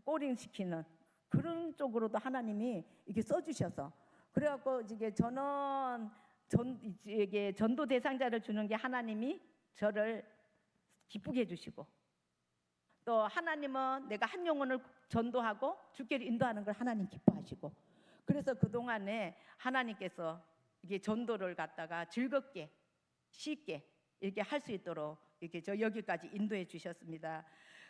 골링 시키는 그런 쪽으로도 하나님이 이렇게 써주셔서 그래갖고 이게 저는 이게 전도 대상자를 주는 게 하나님이 저를 기쁘게 해주시고 또 하나님은 내가 한 영혼을 전도하고 주께로 인도하는 걸 하나님 기뻐하시고 그래서 그동안에 하나님께서 이게 전도를 갖다가 즐겁게 쉽게 이렇게 할 수 있도록 이렇게 저 여기까지 인도해 주셨습니다.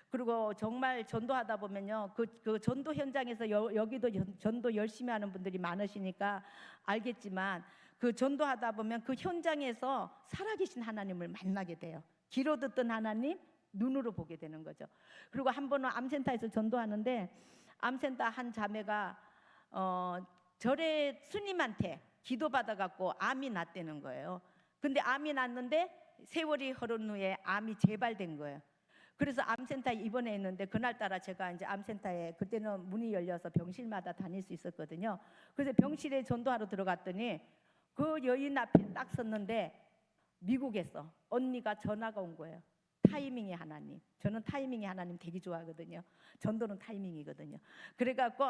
그리고 정말 전도하다 보면요 그 전도 현장에서 여기도 전도 열심히 하는 분들이 많으시니까 알겠지만 그 전도하다 보면 그 현장에서 살아계신 하나님을 만나게 돼요. 귀로 듣던 하나님 눈으로 보게 되는 거죠. 그리고 한 번은 암센터에서 전도하는데 암센터 한 자매가 절에 스님한테 기도받아갖고 암이 났다는 거예요. 근데 암이 났는데 세월이 흐른 후에 암이 재발된 거예요. 그래서 암센터에 입원했는데 그날따라 제가 이제 암센터에 그때는 문이 열려서 병실마다 다닐 수 있었거든요. 그래서 병실에 전도하러 들어갔더니 그 여인 앞에 딱 섰는데 미국에서 언니가 전화가 온 거예요. 타이밍이 하나님. 저는 타이밍이 하나님 되게 좋아하거든요. 전도는 타이밍이거든요. 그래갖고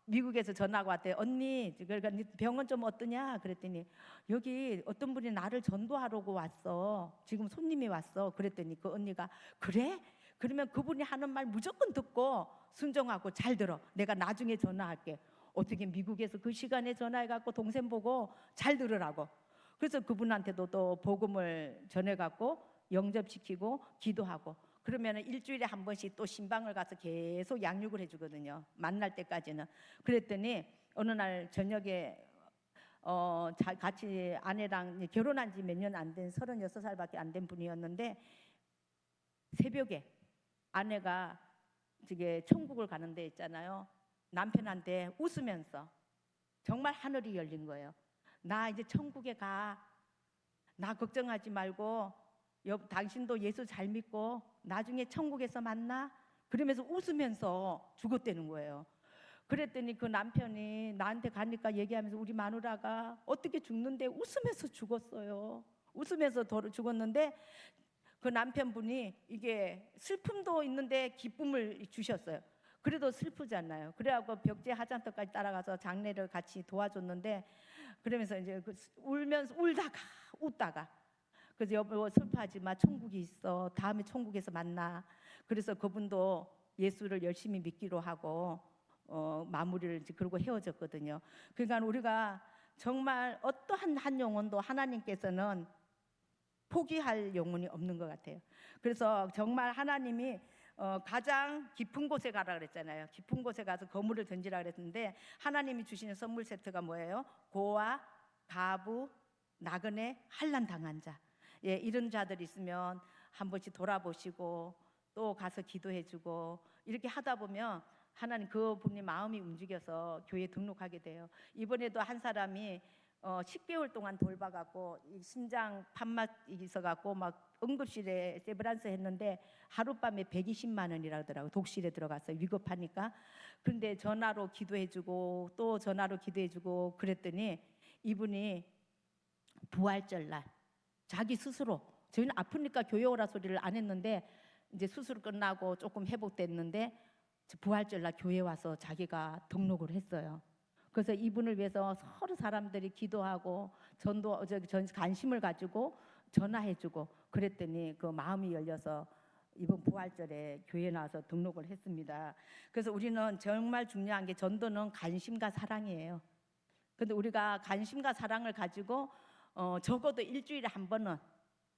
미국에서 전화가 왔대요. 언니, 그러니까 병원 좀 어떠냐? 그랬더니 여기 어떤 분이 나를 전도하려고 왔어. 지금 손님이 왔어. 그랬더니 그 언니가 그래? 그러면 그분이 하는 말 무조건 듣고 순종하고 잘 들어. 내가 나중에 전화할게. 어떻게 미국에서 그 시간에 전화해갖고 동생 보고 잘 들으라고. 그래서 그분한테도 또 복음을 전해갖고 영접시키고 기도하고 그러면 일주일에 한 번씩 또 신방을 가서 계속 양육을 해주거든요. 만날 때까지는. 그랬더니 어느 날 저녁에 같이 아내랑 결혼한 지 몇 년 안 된 36살밖에 안 된 분이었는데 새벽에 아내가 저게 천국을 가는 데 있잖아요. 남편한테 웃으면서 정말 하늘이 열린 거예요. 나 이제 천국에 가. 나 걱정하지 말고 당신도 예수 잘 믿고 나중에 천국에서 만나. 그러면서 웃으면서 죽었다는 거예요. 그랬더니 그 남편이 나한테 가니까 얘기하면서 우리 마누라가 어떻게 죽는데 웃으면서 죽었어요. 웃으면서 죽었는데 그 남편분이 이게 슬픔도 있는데 기쁨을 주셨어요. 그래도 슬프잖아요. 그래갖고 벽제 하잔터까지 따라가서 장례를 같이 도와줬는데 그러면서 이제 울면서 울다가 웃다가 그래서 여보 슬퍼하지 마. 천국이 있어. 다음에 천국에서 만나. 그래서 그분도 예수를 열심히 믿기로 하고 마무리를 그러고 헤어졌거든요. 그러니까 우리가 정말 어떠한 한 영혼도 하나님께서는 포기할 영혼이 없는 것 같아요. 그래서 정말 하나님이 가장 깊은 곳에 가라 그랬잖아요. 깊은 곳에 가서 거물을 던지라 그랬는데 하나님이 주시는 선물 세트가 뭐예요? 고아, 가부, 나그네, 환난 당한 자. 예, 이런 자들 있으면 한 번씩 돌아보시고 또 가서 기도해주고 이렇게 하다 보면 하나님 그분의 마음이 움직여서 교회에 등록하게 돼요. 이번에도 한 사람이 10개월 동안 돌봐갖고 심장 판막 있어갖고 막 응급실에 세브란스 했는데 하룻밤에 120만 원이라 하더라고요. 독실에 들어갔어요. 위급하니까. 그런데 전화로 기도해주고 또 전화로 기도해주고 그랬더니 이분이 부활절날 자기 스스로, 저희는 아프니까 교회 오라 소리를 안 했는데 이제 수술 끝나고 조금 회복됐는데 부활절날 교회 와서 자기가 등록을 했어요. 그래서 이분을 위해서 서로 사람들이 기도하고 전도 관심을 가지고 전화해주고 그랬더니 그 마음이 열려서 이번 부활절에 교회 나와서 등록을 했습니다. 그래서 우리는 정말 중요한 게 전도는 관심과 사랑이에요. 근데 우리가 관심과 사랑을 가지고 적어도 일주일에 한 번은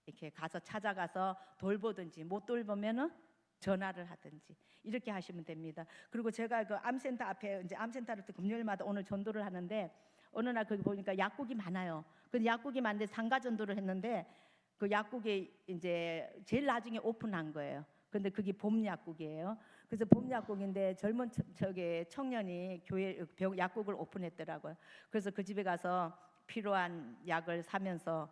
이렇게 가서 찾아가서 돌보든지 못 돌보면은 전화를 하든지 이렇게 하시면 됩니다. 그리고 제가 그 암센터 앞에 이제 암센터를 또 금요일마다 오늘 전도를 하는데 어느 날 거기 보니까 약국이 많아요. 그 약국이 많은데 상가 전도를 했는데 그 약국이 이제 제일 나중에 오픈한 거예요. 근데 그게 봄 약국이에요. 그래서 봄 약국인데 젊은 청년이 교회 약국을 오픈했더라고요. 그래서 그 집에 가서 필요한 약을 사면서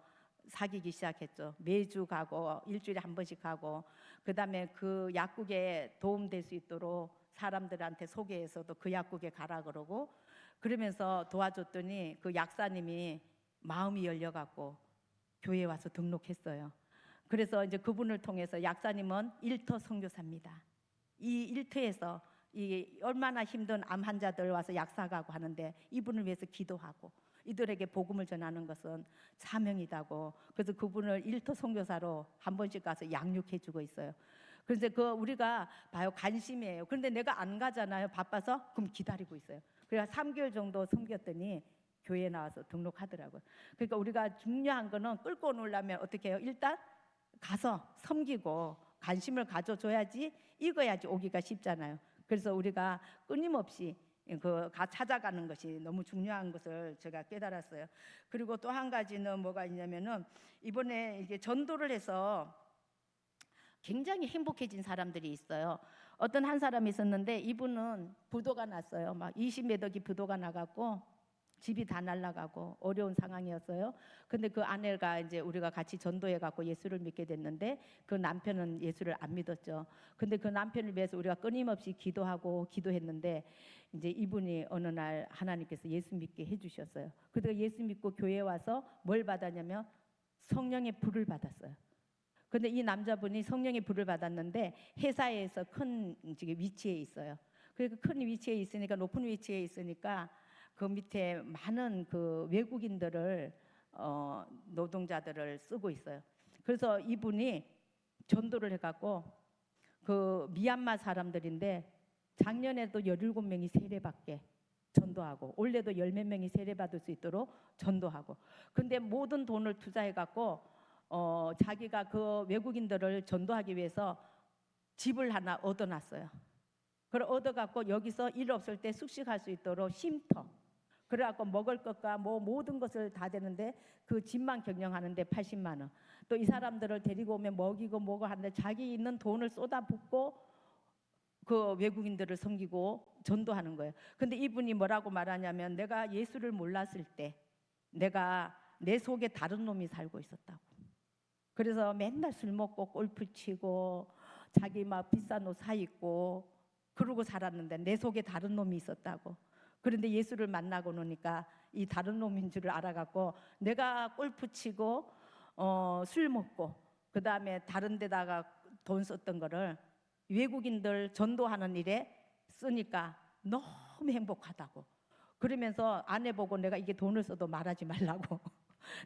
사귀기 시작했죠. 매주 가고 일주일에 한 번씩 가고 그다음에 그 약국에 도움될 수 있도록 사람들한테 소개해서도 그 약국에 가라 그러고 그러면서 도와줬더니 그 약사님이 마음이 열려갖고 교회에 와서 등록했어요. 그래서 이제 그분을 통해서 약사님은 일터 선교사입니다. 이 일터에서 이 얼마나 힘든 암 환자들 와서 약사가고 하는데 이분을 위해서 기도하고 이들에게 복음을 전하는 것은 사명이다고. 그래서 그분을 일터 선교사로 한 번씩 가서 양육해주고 있어요. 그런데 그 우리가 봐요, 관심이에요. 그런데 내가 안 가잖아요. 바빠서. 그럼 기다리고 있어요. 그래서 3개월 정도 섬겼더니 교회에 나와서 등록하더라고요. 그러니까 우리가 중요한 거는 끌고 놓으려면 어떻게 해요? 일단 가서 섬기고 관심을 가져줘야지 익어야지 오기가 쉽잖아요. 그래서 우리가 끊임없이 찾아가는 것이 너무 중요한 것을 제가 깨달았어요. 그리고 또 한 가지는 뭐가 있냐면은 이번에 이게 전도를 해서 굉장히 행복해진 사람들이 있어요. 어떤 한 사람이 있었는데 이분은 부도가 났어요. 막 20몇 억이 부도가 나갖고 집이 다 날아가고 어려운 상황이었어요. 근데 그 아내가 이제 우리가 같이 전도해 갖고 예수를 믿게 됐는데 그 남편은 예수를 안 믿었죠. 근데 그 남편을 위해서 우리가 끊임없이 기도하고 기도했는데 이제 이분이 어느 날 하나님께서 예수 믿게 해주셨어요. 그래서 예수 믿고 교회에 와서 뭘 받았냐면 성령의 불을 받았어요. 근데 이 남자분이 성령의 불을 받았는데 회사에서 큰 위치에 있어요. 그러니까 큰 위치에 있으니까 높은 위치에 있으니까 그 밑에 많은 그 외국인들을 노동자들을 쓰고 있어요. 그래서 이분이 전도를 해갖고 그 미얀마 사람들인데 작년에도 17명이 세례받게 전도하고 올해도 10몇 명이 세례받을 수 있도록 전도하고 근데 모든 돈을 투자해갖고 자기가 그 외국인들을 전도하기 위해서 집을 하나 얻어놨어요. 그걸 얻어갖고 여기서 일 없을 때 숙식할 수 있도록 쉼터 그래갖고 먹을 것과 뭐 모든 것을 다 되는데 그 집만 경영하는데 80만 원. 또 이 사람들을 데리고 오면 먹이고 뭐고 하는데 자기 있는 돈을 쏟아붓고 그 외국인들을 섬기고 전도하는 거예요. 근데 이분이 뭐라고 말하냐면 내가 예수를 몰랐을 때 내가 내 속에 다른 놈이 살고 있었다고. 그래서 맨날 술 먹고 골프 치고 자기 막 비싼 옷 사 입고 그러고 살았는데 내 속에 다른 놈이 있었다고. 그런데 예수를 만나고 노니까 이 다른 놈인 줄을 알아갖고 내가 골프 치고 술 먹고 그 다음에 다른 데다가 돈 썼던 거를 외국인들 전도하는 일에 쓰니까 너무 행복하다고. 그러면서 아내 보고 내가 이게 돈을 써도 말하지 말라고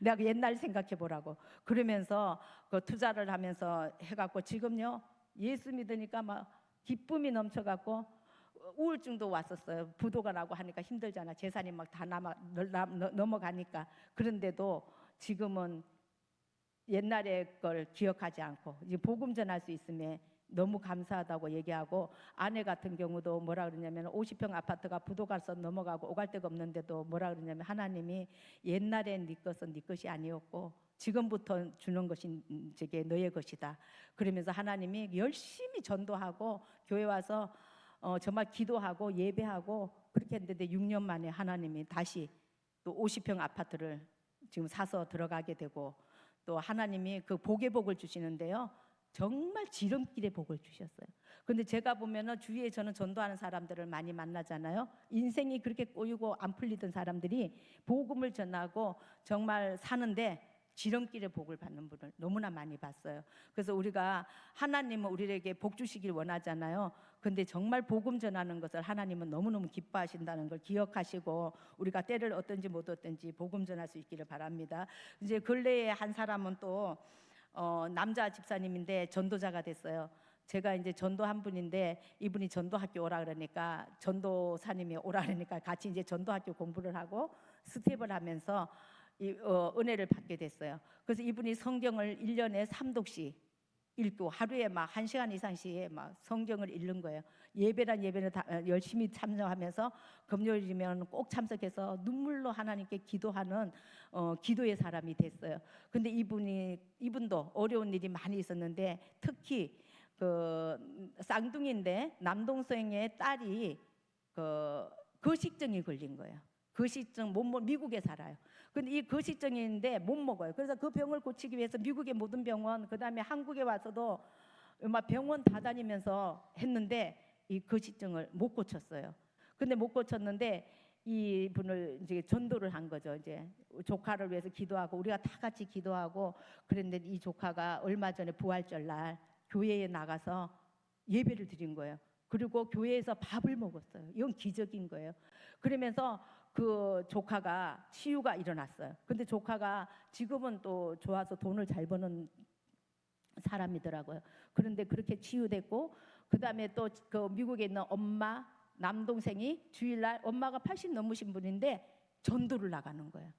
내가 옛날 생각해 보라고 그러면서 그 투자를 하면서 해갖고 지금요 예수 믿으니까 막 기쁨이 넘쳐갖고 우울증도 왔었어요. 부도가 나고 하니까 힘들잖아. 재산이 막 다 넘어가니까. 그런데도 지금은 옛날의 걸 기억하지 않고 이제 복음 전할 수 있으면 너무 감사하다고 얘기하고, 아내 같은 경우도 뭐라 그러냐면 50평 아파트가 부도가서 넘어가고 오갈 데가 없는데도 뭐라 그러냐면 하나님이 옛날엔 네 것은 네 것이 아니었고 지금부터 주는 것이 저게 너의 것이다. 그러면서 하나님이 열심히 전도하고 교회 와서 정말 기도하고 예배하고 그렇게 했는데 6년 만에 하나님이 다시 또 50평 아파트를 지금 사서 들어가게 되고, 또 하나님이 그 복의 복을 주시는데요, 정말 지름길의 복을 주셨어요. 근데 제가 보면은 주위에 저는 전도하는 사람들을 많이 만나잖아요. 인생이 그렇게 꼬이고 안 풀리던 사람들이 복음을 전하고 정말 사는데 지름길의 복을 받는 분을 너무나 많이 봤어요. 그래서 우리가 하나님은 우리에게 복 주시길 원하잖아요. 근데 정말 복음 전하는 것을 하나님은 너무너무 기뻐하신다는 걸 기억하시고 우리가 때를 어떤지 못 어떤지 복음 전할 수 있기를 바랍니다. 이제 근래에 한 사람은 또 남자 집사님인데 전도자가 됐어요. 제가 이제 전도한 분인데 이분이 전도학교 오라 그러니까, 전도사님이 오라 그러니까 같이 이제 전도학교 공부를 하고 스텝을 하면서 은혜를 받게 됐어요. 그래서 이분이 성경을 1년에 3독씩 읽고 하루에 막 1시간 이상씩 막 성경을 읽는 거예요. 예배란 예배는 다 열심히 참여하면서 금요일이면 꼭 참석해서 눈물로 하나님께 기도하는 기도의 사람이 됐어요. 근데 이분도 어려운 일이 많이 있었는데, 특히 그 쌍둥이인데 남동생의 딸이 거식증이 걸린 거예요. 거식증 미국에 살아요. 근데 이 거식증인데 못 먹어요. 그래서 그 병을 고치기 위해서 미국의 모든 병원, 그다음에 한국에 와서도 막 병원 다 다니면서 했는데 이 거식증을 못 고쳤어요. 근데 못 고쳤는데 이분을 이제 전도를 한 거죠. 이제 조카를 위해서 기도하고 우리가 다 같이 기도하고 그랬는데, 이 조카가 얼마 전에 부활절 날 교회에 나가서 예배를 드린 거예요. 그리고 교회에서 밥을 먹었어요. 이건 기적인 거예요. 그러면서 그 조카가 치유가 일어났어요. 근데 조카가 지금은 또 좋아서 돈을 잘 버는 사람이더라고요. 그런데 그렇게 치유됐고, 그 다음에 또 그 미국에 있는 엄마 남동생이 주일날, 엄마가 80 넘으신 분인데 전도를 나가는 거예요.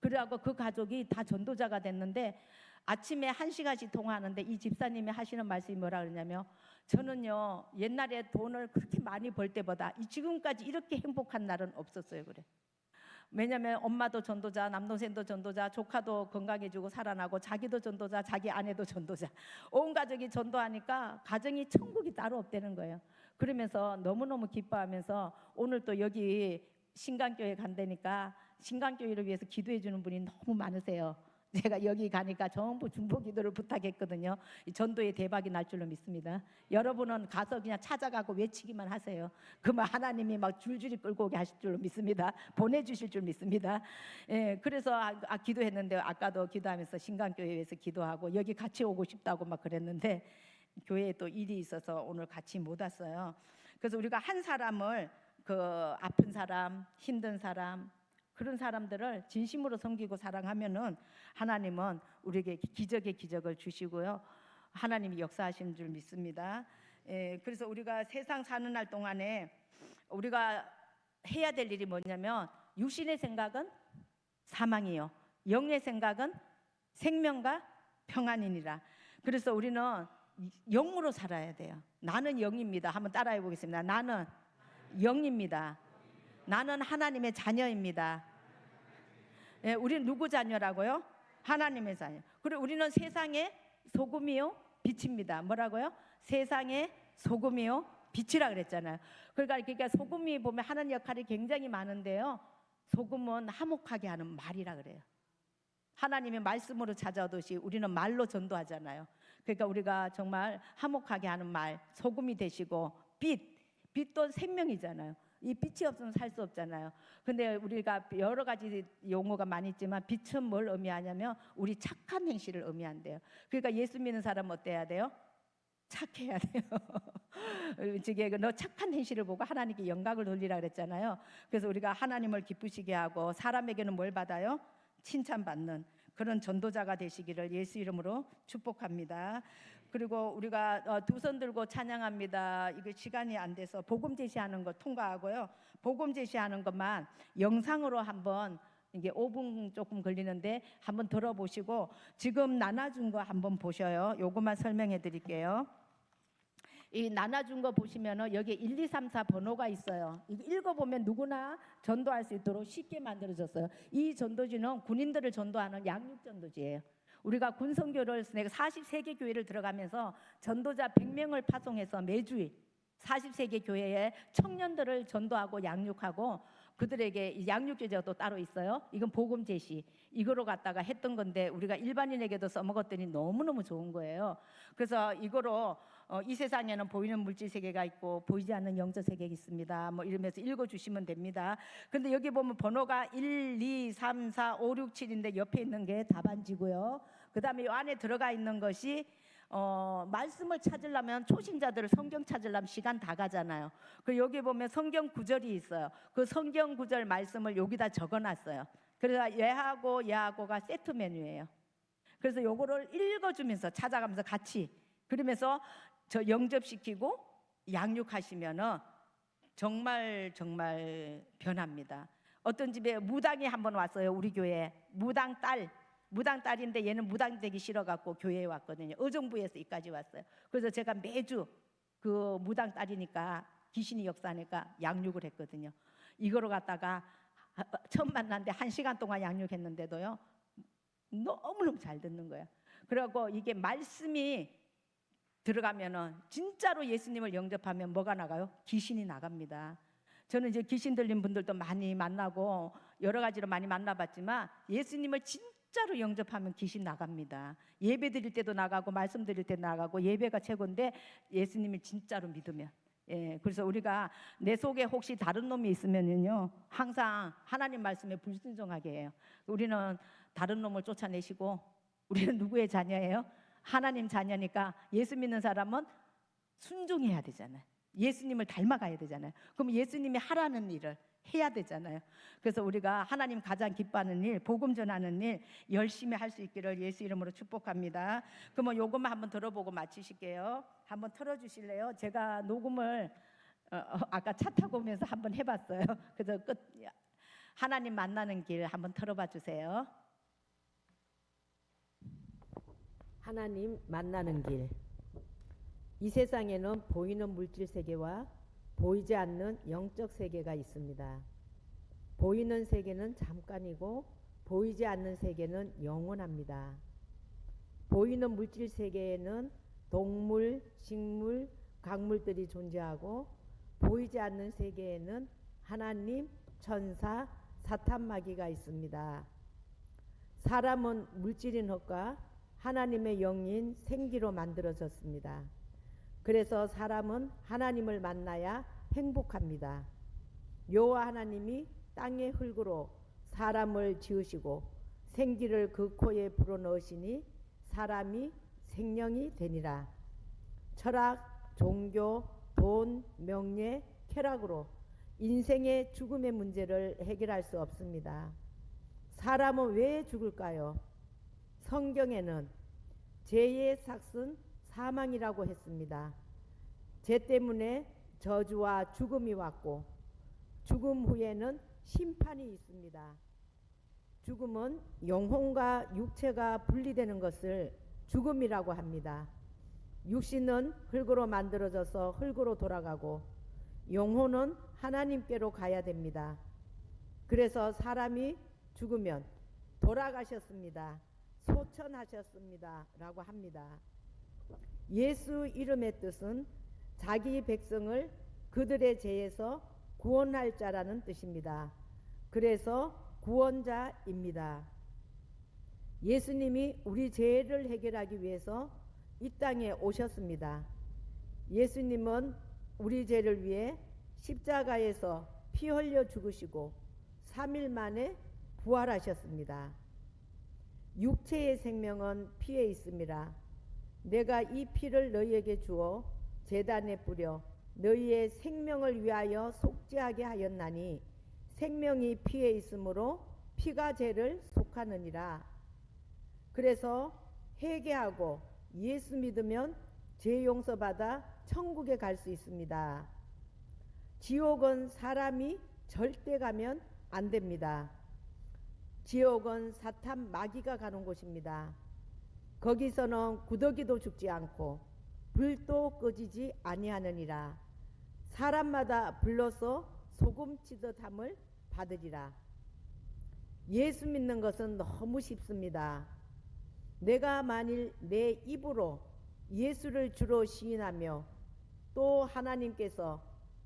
그래갖고 그 가족이 다 전도자가 됐는데, 아침에 1시간씩 통화하는데 이 집사님이 하시는 말씀이 뭐라 그러냐면, 저는요 옛날에 돈을 그렇게 많이 벌 때보다 지금까지 이렇게 행복한 날은 없었어요. 그래. 왜냐면 엄마도 전도자, 남동생도 전도자, 조카도 건강해지고 살아나고, 자기도 전도자, 자기 아내도 전도자, 온 가족이 전도하니까 가정이 천국이 따로 없다는 거예요. 그러면서 너무너무 기뻐하면서 오늘 또 여기 신강교회 간다니까 신강교회를 위해서 기도해 주는 분이 너무 많으세요. 제가 여기 가니까 전부 중보 기도를 부탁했거든요. 이 전도의 대박이 날 줄로 믿습니다. 여러분은 가서 그냥 찾아가고 외치기만 하세요. 그러면 하나님이 막 줄줄이 끌고 오게 하실 줄로 믿습니다. 보내주실 줄 믿습니다. 예, 그래서 기도했는데, 아까도 기도하면서 신강교회에서 기도하고 여기 같이 오고 싶다고 막 그랬는데 교회에 또 일이 있어서 오늘 같이 못 왔어요. 그래서 우리가 한 사람을, 그 아픈 사람, 힘든 사람, 그런 사람들을 진심으로 섬기고 사랑하면은 하나님은 우리에게 기적의 기적을 주시고요, 하나님이 역사하시는 줄 믿습니다. 그래서 우리가 세상 사는 날 동안에 우리가 해야 될 일이 뭐냐면, 육신의 생각은 사망이요, 영의 생각은 생명과 평안이니라. 그래서 우리는 영으로 살아야 돼요. 나는 영입니다. 한번 따라해 보겠습니다. 나는 영입니다. 나는 하나님의 자녀입니다. 예, 우리는 누구 자녀라고요? 하나님의 자녀. 그리고 우리는 세상의 소금이요 빛입니다. 뭐라고요? 세상의 소금이요 빛이라 그랬잖아요. 그러니까 소금이 보면 하는 역할이 굉장히 많은데요, 소금은 화목하게 하는 말이라 그래요. 하나님의 말씀으로 찾아오듯이 우리는 말로 전도하잖아요. 그러니까 우리가 정말 화목하게 하는 말, 소금이 되시고, 빛도 생명이잖아요. 이 빛이 없으면 살 수 없잖아요. 근데 우리가 여러 가지 용어가 많이 있지만 빛은 뭘 의미하냐면 우리 착한 행실을 의미한대요. 그러니까 예수 믿는 사람은 어때야 돼요? 착해야 돼요. 지금 너 착한 행실을 보고 하나님께 영광을 돌리라 그랬잖아요. 그래서 우리가 하나님을 기쁘시게 하고 사람에게는 뭘 받아요? 칭찬받는 그런 전도자가 되시기를 예수 이름으로 축복합니다. 그리고 우리가 두 손 들고 찬양합니다. 이거 시간이 안 돼서 복음 제시하는 거 통과하고요. 복음 제시하는 것만 영상으로 한번, 이게 5분 조금 걸리는데 한번 들어보시고 지금 나눠준 거 한번 보셔요. 요것만 설명해 드릴게요. 이 나눠준 거 보시면은 여기 1, 2, 3, 4 번호가 있어요. 이거 읽어보면 누구나 전도할 수 있도록 쉽게 만들어졌어요. 이 전도지는 군인들을 전도하는 양육 전도지예요. 우리가 군선교를 내가 43개 교회를 들어가면서 전도자 100명을 파송해서 매주일 43개 교회에 청년들을 전도하고 양육하고 그들에게 양육 제도도 따로 있어요. 이건 복음 제시 이거로 갖다가 했던 건데 우리가 일반인에게도 써먹었더니 너무너무 좋은 거예요. 그래서 이거로 이 세상에는 보이는 물질 세계가 있고 보이지 않는 영적 세계가 있습니다. 뭐 이러면서 읽어주시면 됩니다. 근데 여기 보면 번호가 1, 2, 3, 4, 5, 6, 7인데 옆에 있는 게 답안지고요. 그 다음에 이 안에 들어가 있는 것이 말씀을 찾으려면 초신자들을 성경 찾으려면 시간 다 가잖아요. 그 여기 보면 성경 구절이 있어요. 그 성경 구절 말씀을 여기다 적어놨어요. 그래서 얘하고가 세트 메뉴예요. 그래서 요거를 읽어주면서 찾아가면서 같이 그러면서 저 영접시키고 양육하시면은 정말 변합니다. 어떤 집에 무당이 한번 왔어요. 우리 교회에 무당딸인데 얘는 무당 되기 싫어갖고 교회에 왔거든요. 의정부에서 여기까지 왔어요. 그래서 제가 매주 그 무당딸이니까 귀신이 역사하니까 양육을 했거든요. 이거로 갖다가 처음 만났는데 1시간 동안 양육했는데도요 너무너무 잘 듣는 거예요. 그리고 이게 말씀이 들어가면은 진짜로 예수님을 영접하면 뭐가 나가요? 귀신이 나갑니다. 저는 이제 귀신 들린 분들도 많이 만나고 여러 가지로 많이 만나봤지만 예수님을 진짜로 영접하면 귀신 나갑니다. 예배 드릴 때도 나가고 말씀 드릴 때 나가고 예배가 최고인데 예수님을 진짜로 믿으면 그래서 우리가 내 속에 혹시 다른 놈이 있으면요 항상 하나님 말씀에 불순종하게 해요. 우리는 다른 놈을 쫓아내시고 우리는 누구의 자녀예요? 하나님 자녀니까 예수 믿는 사람은 순종해야 되잖아요. 예수님을 닮아가야 되잖아요. 그럼 예수님이 하라는 일을 해야 되잖아요. 그래서 우리가 하나님 가장 기뻐하는 일, 복음 전하는 일 열심히 할 수 있기를 예수 이름으로 축복합니다. 그러면 요것만 한번 들어보고 마치실게요. 한번 틀어주실래요? 제가 녹음을 아까 차 타고 오면서 한번 해봤어요. 그래서 하나님 만나는 길 한번 틀어봐 주세요. 하나님 만나는 길. 이 세상에는 보이는 물질 세계와 보이지 않는 영적 세계가 있습니다. 보이는 세계는 잠깐이고 보이지 않는 세계는 영원합니다. 보이는 물질 세계에는 동물, 식물, 강물들이 존재하고 보이지 않는 세계에는 하나님, 천사, 사탄 마귀가 있습니다. 사람은 물질인 헛과 하나님의 영인 생기로 만들어졌습니다. 그래서 사람은 하나님을 만나야 행복합니다. 여호와 하나님이 땅의 흙으로 사람을 지으시고 생기를 그 코에 불어넣으시니 사람이 생명이 되니라. 철학, 종교, 돈, 명예, 쾌락으로 인생의 죽음의 문제를 해결할 수 없습니다. 사람은 왜 죽을까요? 성경에는 죄의 삭은 사망이라고 했습니다. 죄 때문에 저주와 죽음이 왔고 죽음 후에는 심판이 있습니다. 죽음은 영혼과 육체가 분리되는 것을 죽음이라고 합니다. 육신은 흙으로 만들어져서 흙으로 돌아가고 영혼은 하나님께로 가야 됩니다. 그래서 사람이 죽으면 돌아가셨습니다. 소천하셨습니다. 라고 합니다. 예수 이름의 뜻은 자기 백성을 그들의 죄에서 구원할 자라는 뜻입니다. 그래서 구원자입니다. 예수님이 우리 죄를 해결하기 위해서 이 땅에 오셨습니다. 예수님은 우리 죄를 위해 십자가에서 피 흘려 죽으시고 3일 만에 부활하셨습니다. 육체의 생명은 피에 있습니다. 내가 이 피를 너희에게 주어 제단에 뿌려 너희의 생명을 위하여 속죄하게 하였나니 생명이 피에 있으므로 피가 죄를 속하느니라. 그래서 회개하고 예수 믿으면 죄 용서받아 천국에 갈 수 있습니다. 지옥은 사람이 절대 가면 안 됩니다. 지옥은 사탄 마귀가 가는 곳입니다. 거기서는 구더기도 죽지 않고 불도 꺼지지 아니하느니라. 사람마다 불러서 소금 치듯 함을 받으리라. 예수 믿는 것은 너무 쉽습니다. 내가 만일 내 입으로 예수를 주로 시인하며 또 하나님께서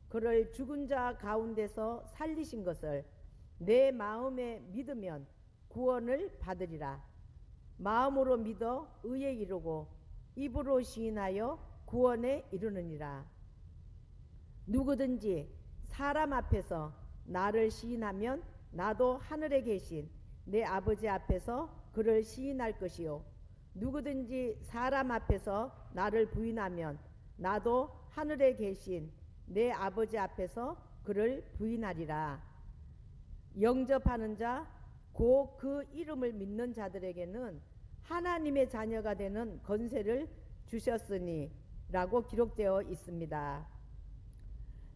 그를 죽은 자 가운데서 살리신 것을 내 마음에 믿으면 구원을 받으리라. 마음으로 믿어 의에 이르고 입으로 시인하여 구원에 이르느니라. 누구든지 사람 앞에서 나를 시인하면 나도 하늘에 계신 내 아버지 앞에서 그를 시인할 것이요 누구든지 사람 앞에서 나를 부인하면 나도 하늘에 계신 내 아버지 앞에서 그를 부인하리라. 영접하는 자 곧 그 이름을 믿는 자들에게는 하나님의 자녀가 되는 권세를 주셨으니 라고 기록되어 있습니다.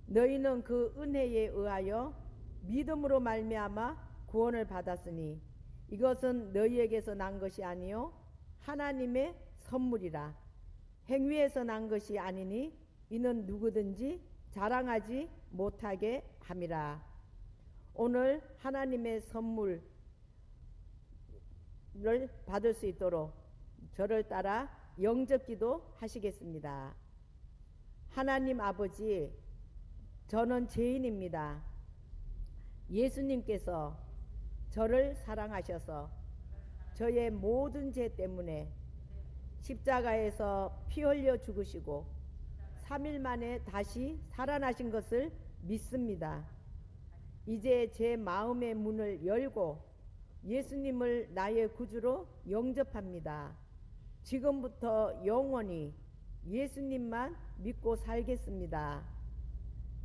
너희는 그 은혜에 의하여 믿음으로 말미암아 구원을 받았으니 이것은 너희에게서 난 것이 아니요 하나님의 선물이라. 행위에서 난 것이 아니니 이는 누구든지 자랑하지 못하게 함이라. 오늘 하나님의 선물을 받을 수 있도록 저를 따라 영접기도 하시겠습니다. 하나님 아버지, 저는 죄인입니다. 예수님께서 저를 사랑하셔서 저의 모든 죄 때문에 십자가에서 피 흘려 죽으시고 3일 만에 다시 살아나신 것을 믿습니다. 이제 제 마음의 문을 열고 예수님을 나의 구주로 영접합니다. 지금부터 영원히 예수님만 믿고 살겠습니다.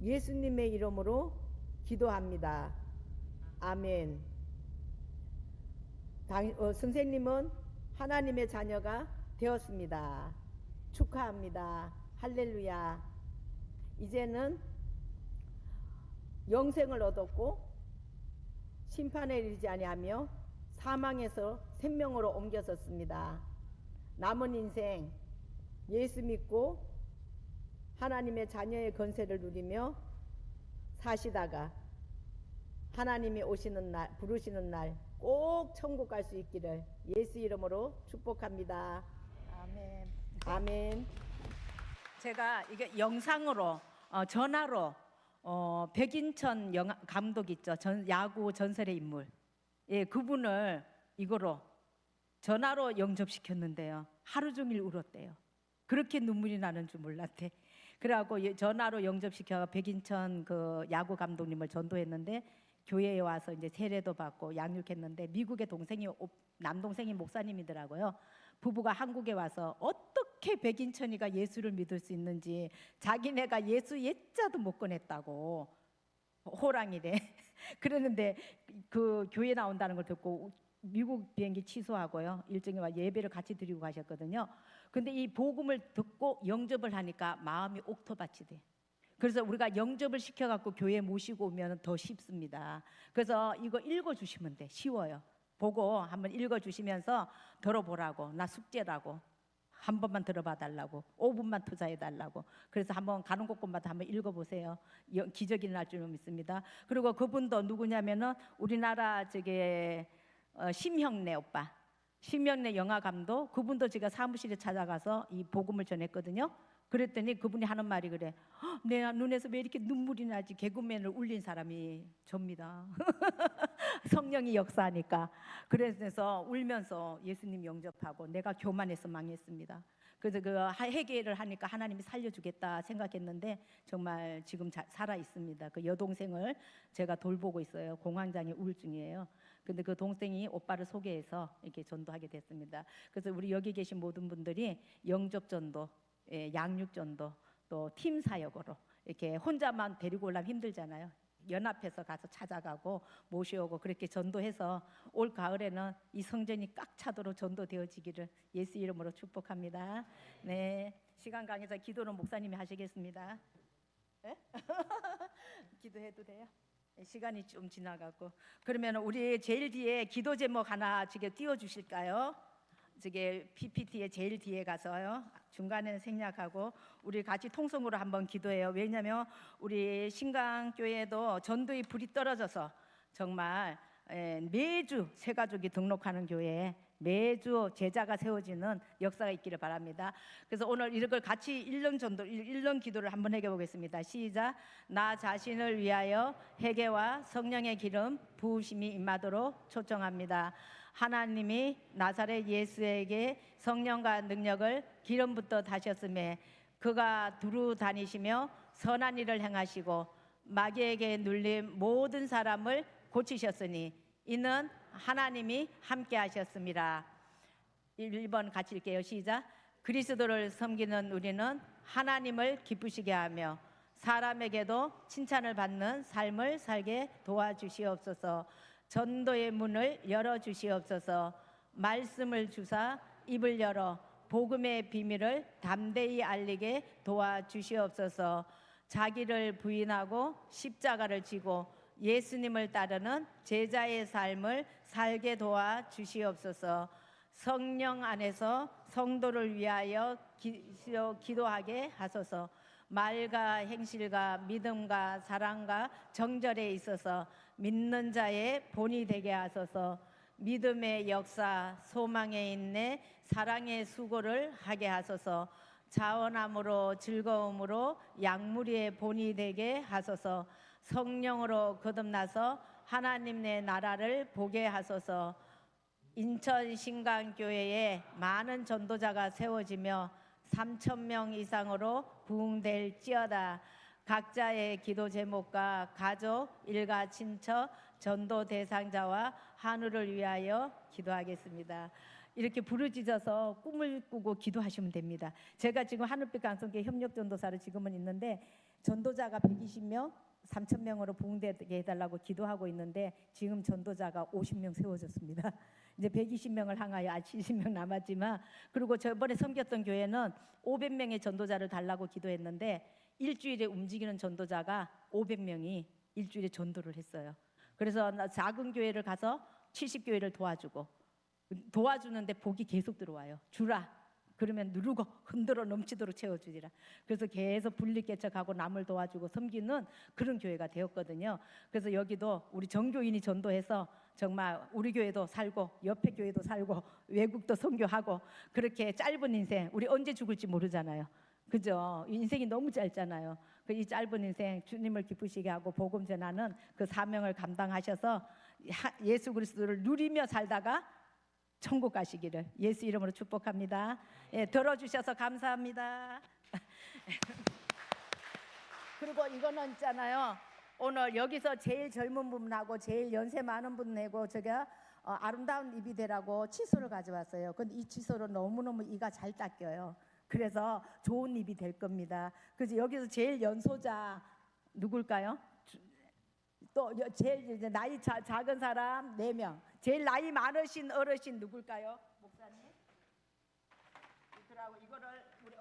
예수님의 이름으로 기도합니다. 아멘. 선생님은 하나님의 자녀가 되었습니다. 축하합니다. 할렐루야. 이제는 영생을 얻었고 심판에 이르지 아니하며 사망에서 생명으로 옮겨졌습니다. 남은 인생 예수 믿고 하나님의 자녀의 권세를 누리며 사시다가 하나님이 오시는 날, 부르시는 날 꼭 천국 갈 수 있기를 예수 이름으로 축복합니다. 아멘. 아멘. 제가 이게 영상으로 전화로 백인천 감독 있죠. 야구 전설의 인물. 예, 그분을 이거로 전화로 영접시켰는데요. 하루 종일 울었대요. 그렇게 눈물이 나는 줄 몰랐대. 그래갖고 전화로 영접시켜 백인천 그 야구 감독님을 전도했는데 교회에 와서 이제 세례도 받고 양육했는데 미국의 남동생이 목사님이더라고요. 부부가 한국에 와서 어떻게 백인천이가 예수를 믿을 수 있는지 자기네가 예수 예자도 못 꺼냈다고 호랑이래. 그랬는데 그 교회 나온다는 걸 듣고 미국 비행기 취소하고요. 일정에 와 예배를 같이 드리고 가셨거든요. 근데 이 복음을 듣고 영접을 하니까 마음이 옥토밭이 돼. 그래서 우리가 영접을 시켜갖고 교회에 모시고 오면 더 쉽습니다. 그래서 이거 읽어주시면 돼. 쉬워요. 보고 한번 읽어주시면서 들어보라고. 나 숙제라고. 한 번만 들어봐 달라고. 5분만 투자해 달라고. 그래서 한번 가는 곳곳마다 한번 읽어보세요. 기적이 날 줄 믿습니다. 그리고 그분도 누구냐면은 우리나라 심형래 오빠. 심형래 영화 감독. 그분도 제가 사무실에 찾아가서 이 복음을 전했거든요. 그랬더니 그분이 하는 말이 그래. 내 눈에서 왜 이렇게 눈물이 나지? 개그맨을 울린 사람이 접니다. 성령이 역사하니까. 그래서 울면서 예수님 영접하고 내가 교만해서 망했습니다. 그래서 그 회개를 하니까 하나님이 살려주겠다 생각했는데 정말 지금 살아 있습니다. 그 여동생을 제가 돌보고 있어요. 공황장애 우울증이에요. 근데 그 동생이 오빠를 소개해서 이렇게 전도하게 됐습니다. 그래서 우리 여기 계신 모든 분들이 영접 전도, 양육 전도, 또 팀 사역으로 이렇게 혼자만 데리고 오려면 힘들잖아요. 연합해서 가서 찾아가고 모셔오고 그렇게 전도해서 올 가을에는 이 성전이 꽉 차도록 전도되어지기를 예수 이름으로 축복합니다. 네, 시간 강해서 기도는 목사님이 하시겠습니다. 네? 기도해도 돼요? 시간이 좀 지나가고 그러면 우리 제일 뒤에 기도 제목 하나 지금 띄워주실까요? 저게 PPT의 제일 뒤에 가서요. 중간에는 생략하고 우리 같이 통성으로 한번 기도해요. 왜냐하면 우리 신강교회도 전도의 불이 떨어져서 정말 매주 새 가족이 등록하는 교회에 매주 제자가 세워지는 역사가 있기를 바랍니다. 그래서 오늘 이걸 같이 1년 전도 1년 기도를 한번 해겨 보겠습니다. 시작. 나 자신을 위하여 회개와 성령의 기름 부으심이 임하도록 초청합니다. 하나님이 나사렛 예수에게 성령과 능력을 기름부터 다셨음에 그가 두루 다니시며 선한 일을 행하시고 마귀에게 눌린 모든 사람을 고치셨으니 이는 하나님이 함께 하셨습니다. 1번 같이 읽게요. 시작. 그리스도를 섬기는 우리는 하나님을 기쁘시게 하며 사람에게도 칭찬을 받는 삶을 살게 도와주시옵소서. 전도의 문을 열어주시옵소서. 말씀을 주사 입을 열어 복음의 비밀을 담대히 알리게 도와주시옵소서. 자기를 부인하고 십자가를 지고 예수님을 따르는 제자의 삶을 살게 도와주시옵소서. 성령 안에서 성도를 위하여 기도하게 하소서. 말과 행실과 믿음과 사랑과 정절에 있어서 믿는 자의 본이 되게 하소서. 믿음의 역사, 소망의 인내, 사랑의 수고를 하게 하소서. 자원함으로 즐거움으로 약물의 본이 되게 하소서. 성령으로 거듭나서 하나님의 나라를 보게 하소서. 인천 신강교회에 많은 전도자가 세워지며 3,000명 이상으로 부흥될지어다. 각자의 기도 제목과 가족, 일가, 친척, 전도 대상자와 한우를 위하여 기도하겠습니다. 이렇게 부르짖어서 꿈을 꾸고 기도하시면 됩니다. 제가 지금 하늘빛 강성교회 협력전도사로 지금은 있는데 전도자가 120명, 3,000명으로 부흥되게 해달라고 기도하고 있는데 지금 전도자가 50명 세워졌습니다. 이제 120명을 향하여 아직 70명 남았지만, 그리고 저번에 섬겼던 교회는 500명의 전도자를 달라고 기도했는데 일주일에 움직이는 전도자가 500명이 일주일에 전도를 했어요. 그래서 작은 교회를 가서 70교회를 도와주는데 복이 계속 들어와요. 주라 그러면 누르고 흔들어 넘치도록 채워주리라. 그래서 계속 분리개척하고 남을 도와주고 섬기는 그런 교회가 되었거든요. 그래서 여기도 우리 전교인이 전도해서 정말 우리 교회도 살고 옆에 교회도 살고 외국도 선교하고, 그렇게 짧은 인생, 우리 언제 죽을지 모르잖아요. 그죠? 인생이 너무 짧잖아요. 이 짧은 인생 주님을 기쁘시게 하고 복음 전하는 그 사명을 감당하셔서 예수 그리스도를 누리며 살다가 천국 가시기를 예수 이름으로 축복합니다. 예, 들어주셔서 감사합니다. 그리고 이거는 있잖아요. 오늘 여기서 제일 젊은 분하고 제일 연세 많은 분 내고 제가 아름다운 입이 되라고 칫솔을 가져왔어요. 근데 이 칫솔은 너무너무 이가 잘 닦여요. 그래서 좋은 입이 될 겁니다. 그래서 여기서 제일 연소자 누굴까요? 또 제일 이제 나이 작은 사람 4명. 제일 나이 많으신 어르신 누굴까요? 목사님? 그러고 이거를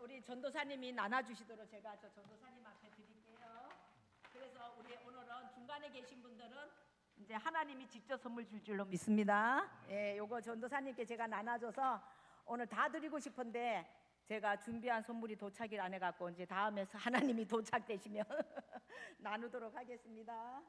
우리 전도사님이 나눠주시도록 제가 저 전도사님 앞에 드릴게요. 그래서 우리 오늘은 중간에 계신 분들은 이제 하나님이 직접 선물 줄 줄로 믿습니다. 예, 요거 전도사님께 제가 나눠줘서 오늘 다 드리고 싶은데 제가 준비한 선물이 도착을 안 해갖고 이제 다음에 하나님이 도착되시면 나누도록 하겠습니다.